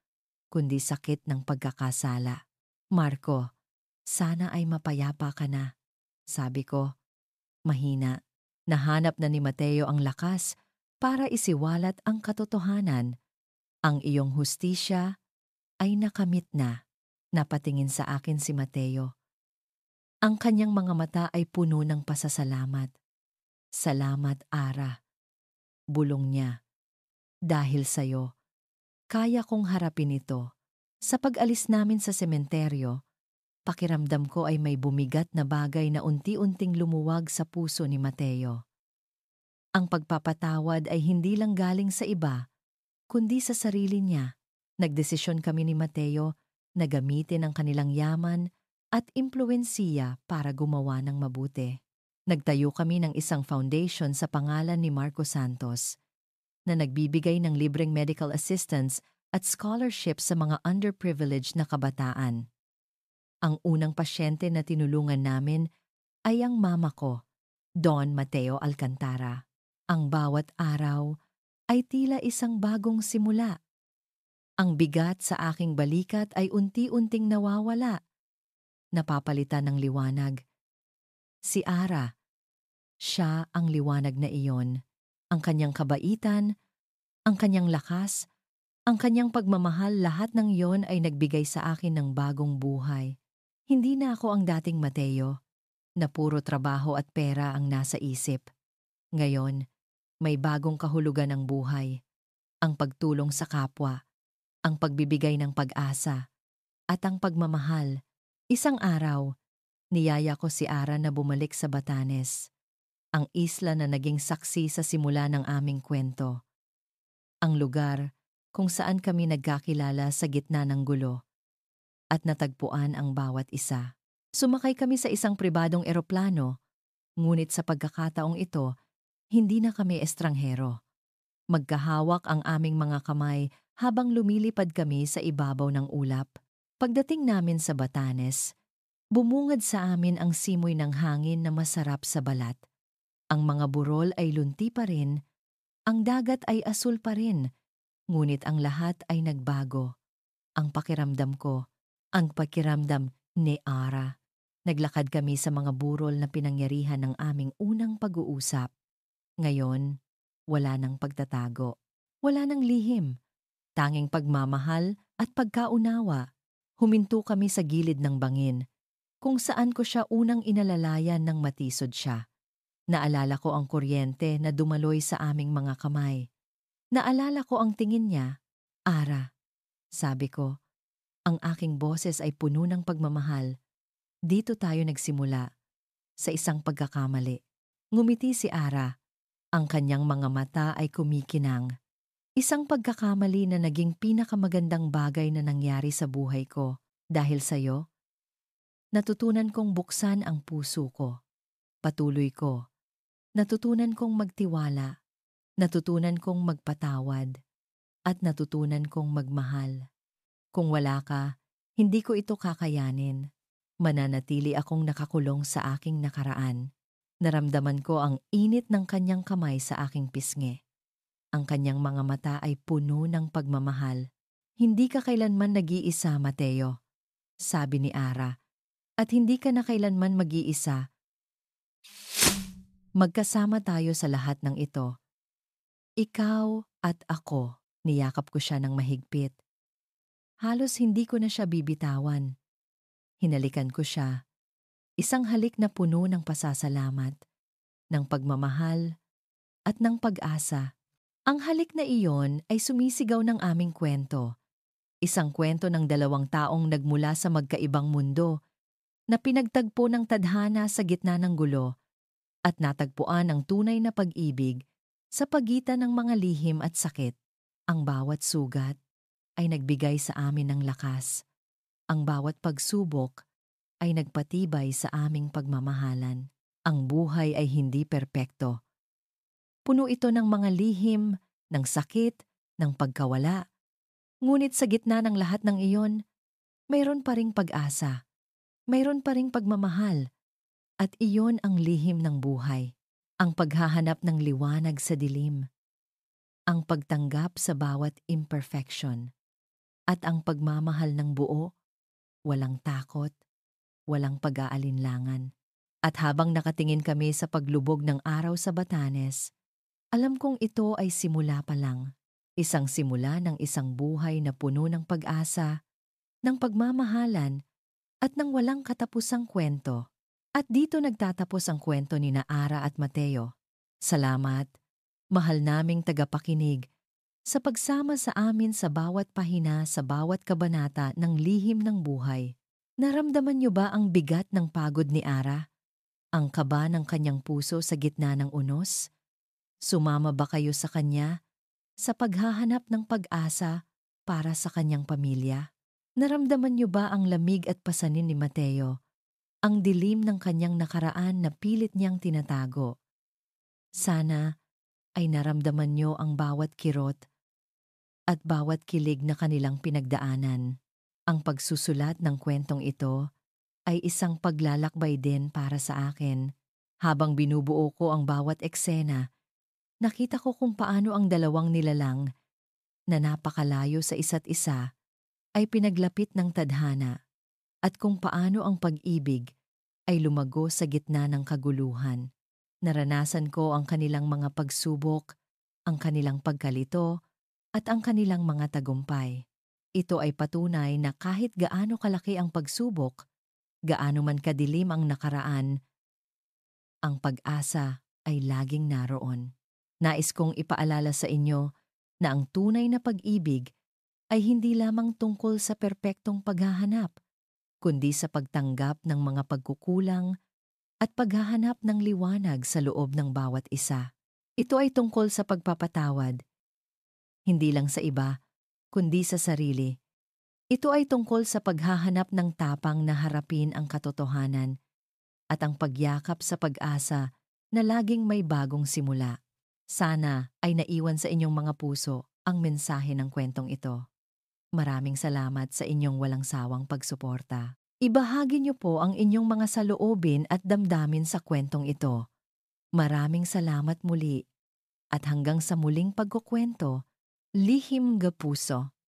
kundi sakit ng pagkakasala. Marco, sana ay mapayapa ka na. Sabi ko, mahina. Nahanap na ni Mateo ang lakas para isiwalat ang katotohanan. Ang iyong hustisya ay nakamit na. Napatingin sa akin si Mateo. Ang kanyang mga mata ay puno ng pasasalamat. Salamat, Ara. Bulong niya. Dahil sa'yo, kaya kong harapin ito. Sa pag-alis namin sa sementeryo, pakiramdam ko ay may bumigat na bagay na unti-unting lumuwag sa puso ni Mateo. Ang pagpapatawad ay hindi lang galing sa iba, kundi sa sarili niya. Nagdesisyon kami ni Mateo na gamitin ang kanilang yaman at impluwensiya para gumawa ng mabuti. Nagtayo kami ng isang foundation sa pangalan ni Marco Santos na nagbibigay ng libreng medical assistance at scholarship sa mga underprivileged na kabataan. Ang unang pasyente na tinulungan namin ay ang mama ko, Don Mateo Alcantara. Ang bawat araw ay tila isang bagong simula. Ang bigat sa aking balikat ay unti-unting nawawala. Napapalitan ng liwanag. Si Ara, siya ang liwanag na iyon. Ang kanyang kabaitan, ang kanyang lakas, ang kanyang pagmamahal, lahat ng iyon ay nagbigay sa akin ng bagong buhay. Hindi na ako ang dating Mateo, na puro trabaho at pera ang nasa isip. Ngayon, may bagong kahulugan ang buhay. Ang pagtulong sa kapwa, ang pagbibigay ng pag-asa, at ang pagmamahal. Isang araw, niyaya ko si Ara na bumalik sa Batanes. Ang isla na naging saksi sa simula ng aming kwento. Ang lugar kung saan kami nagkakilala sa gitna ng gulo at natagpuan ang bawat isa. Sumakay kami sa isang pribadong eroplano, ngunit sa pagkakataong ito, hindi na kami estranghero. Magkahawak ang aming mga kamay habang lumilipad kami sa ibabaw ng ulap. Pagdating namin sa Batanes, bumungad sa amin ang simoy ng hangin na masarap sa balat. Ang mga burol ay lunti pa rin, ang dagat ay asul pa rin, ngunit ang lahat ay nagbago. Ang pakiramdam ko, ang pakiramdam ni Ara. Naglakad kami sa mga burol na pinangyarihan ng aming unang pag-uusap. Ngayon, wala nang pagtatago. Wala nang lihim. Tanging pagmamahal at pagkaunawa. Huminto kami sa gilid ng bangin, kung saan ko siya unang inalalayan ng matisod siya. Naalala ko ang kuryente na dumaloy sa aming mga kamay. Naalala ko ang tingin niya. Ara, sabi ko, ang aking boses ay puno ng pagmamahal. Dito tayo nagsimula, sa isang pagkakamali. Ngumiti si Ara. Ang kanyang mga mata ay kumikinang. Isang pagkakamali na naging pinakamagandang bagay na nangyari sa buhay ko. Dahil sa'yo, natutunan kong buksan ang puso ko. Patuloy ko. Natutunan kong magtiwala, natutunan kong magpatawad, at natutunan kong magmahal. Kung wala ka, hindi ko ito kakayanin. Mananatili akong nakakulong sa aking nakaraan. Naramdaman ko ang init ng kanyang kamay sa aking pisngi. Ang kanyang mga mata ay puno ng pagmamahal. Hindi ka kailanman nag-iisa, Mateo, sabi ni Ara. At hindi ka na kailanman mag-iisa. Magkasama tayo sa lahat ng ito. Ikaw at ako, niyakap ko siya ng mahigpit. Halos hindi ko na siya bibitawan. Hinalikan ko siya. Isang halik na puno ng pasasalamat, ng pagmamahal, at ng pag-asa. Ang halik na iyon ay sumisigaw ng aming kwento. Isang kwento ng dalawang taong nagmula sa magkaibang mundo na pinagtagpo ng tadhana sa gitna ng gulo at natagpuan ang tunay na pag-ibig sa pagitan ng mga lihim at sakit. Ang bawat sugat ay nagbigay sa amin ng lakas. Ang bawat pagsubok ay nagpatibay sa aming pagmamahalan. Ang buhay ay hindi perpekto. Puno ito ng mga lihim, ng sakit, ng pagkawala. Ngunit sa gitna ng lahat ng iyon, mayroon pa ring pag-asa, mayroon pa ring pagmamahal, at iyon ang lihim ng buhay. Ang paghahanap ng liwanag sa dilim, ang pagtanggap sa bawat imperfection, at ang pagmamahal ng buo, walang takot, walang pag-aalinlangan. At habang nakatingin kami sa paglubog ng araw sa Batanes, alam kong ito ay simula pa lang. Isang simula ng isang buhay na puno ng pag-asa, ng pagmamahalan, at ng walang katapusang kwento. At dito nagtatapos ang kwento ni Ara at Mateo. Salamat, mahal naming tagapakinig, sa pagsama sa amin sa bawat pahina sa bawat kabanata ng lihim ng buhay. Naramdaman niyo ba ang bigat ng pagod ni Ara? Ang kaba ng kanyang puso sa gitna ng unos? Sumama ba kayo sa kanya sa paghahanap ng pag-asa para sa kanyang pamilya? Naramdaman niyo ba ang lamig at pasanin ni Mateo? Ang dilim ng kanyang nakaraan na pilit niyang tinatago. Sana ay naramdaman niyo ang bawat kirot at bawat kilig na kanilang pinagdaanan. Ang pagsusulat ng kwentong ito ay isang paglalakbay din para sa akin. Habang binubuo ko ang bawat eksena, nakita ko kung paano ang dalawang nilalang na napakalayo sa isa't isa ay pinaglapit ng tadhana at kung paano ang pag-ibig ay lumago sa gitna ng kaguluhan. Naranasan ko ang kanilang mga pagsubok, ang kanilang pagkalito, at ang kanilang mga tagumpay. Ito ay patunay na kahit gaano kalaki ang pagsubok, gaano man kadilim ang nakaraan, ang pag-asa ay laging naroon. Nais kong ipaalala sa inyo na ang tunay na pag-ibig ay hindi lamang tungkol sa perpektong paghahanap, kundi sa pagtanggap ng mga pagkukulang at paghahanap ng liwanag sa loob ng bawat isa. Ito ay tungkol sa pagpapatawad, hindi lang sa iba, kundi sa sarili. Ito ay tungkol sa paghahanap ng tapang na harapin ang katotohanan at ang pagyakap sa pag-asa na laging may bagong simula. Sana ay naiwan sa inyong mga puso ang mensahe ng kwentong ito. Maraming salamat sa inyong walang sawang pagsuporta. Ibahagi niyo po ang inyong mga saloobin at damdamin sa kwentong ito. Maraming salamat muli at hanggang sa muling pagkukwento, Lihim ga Puso.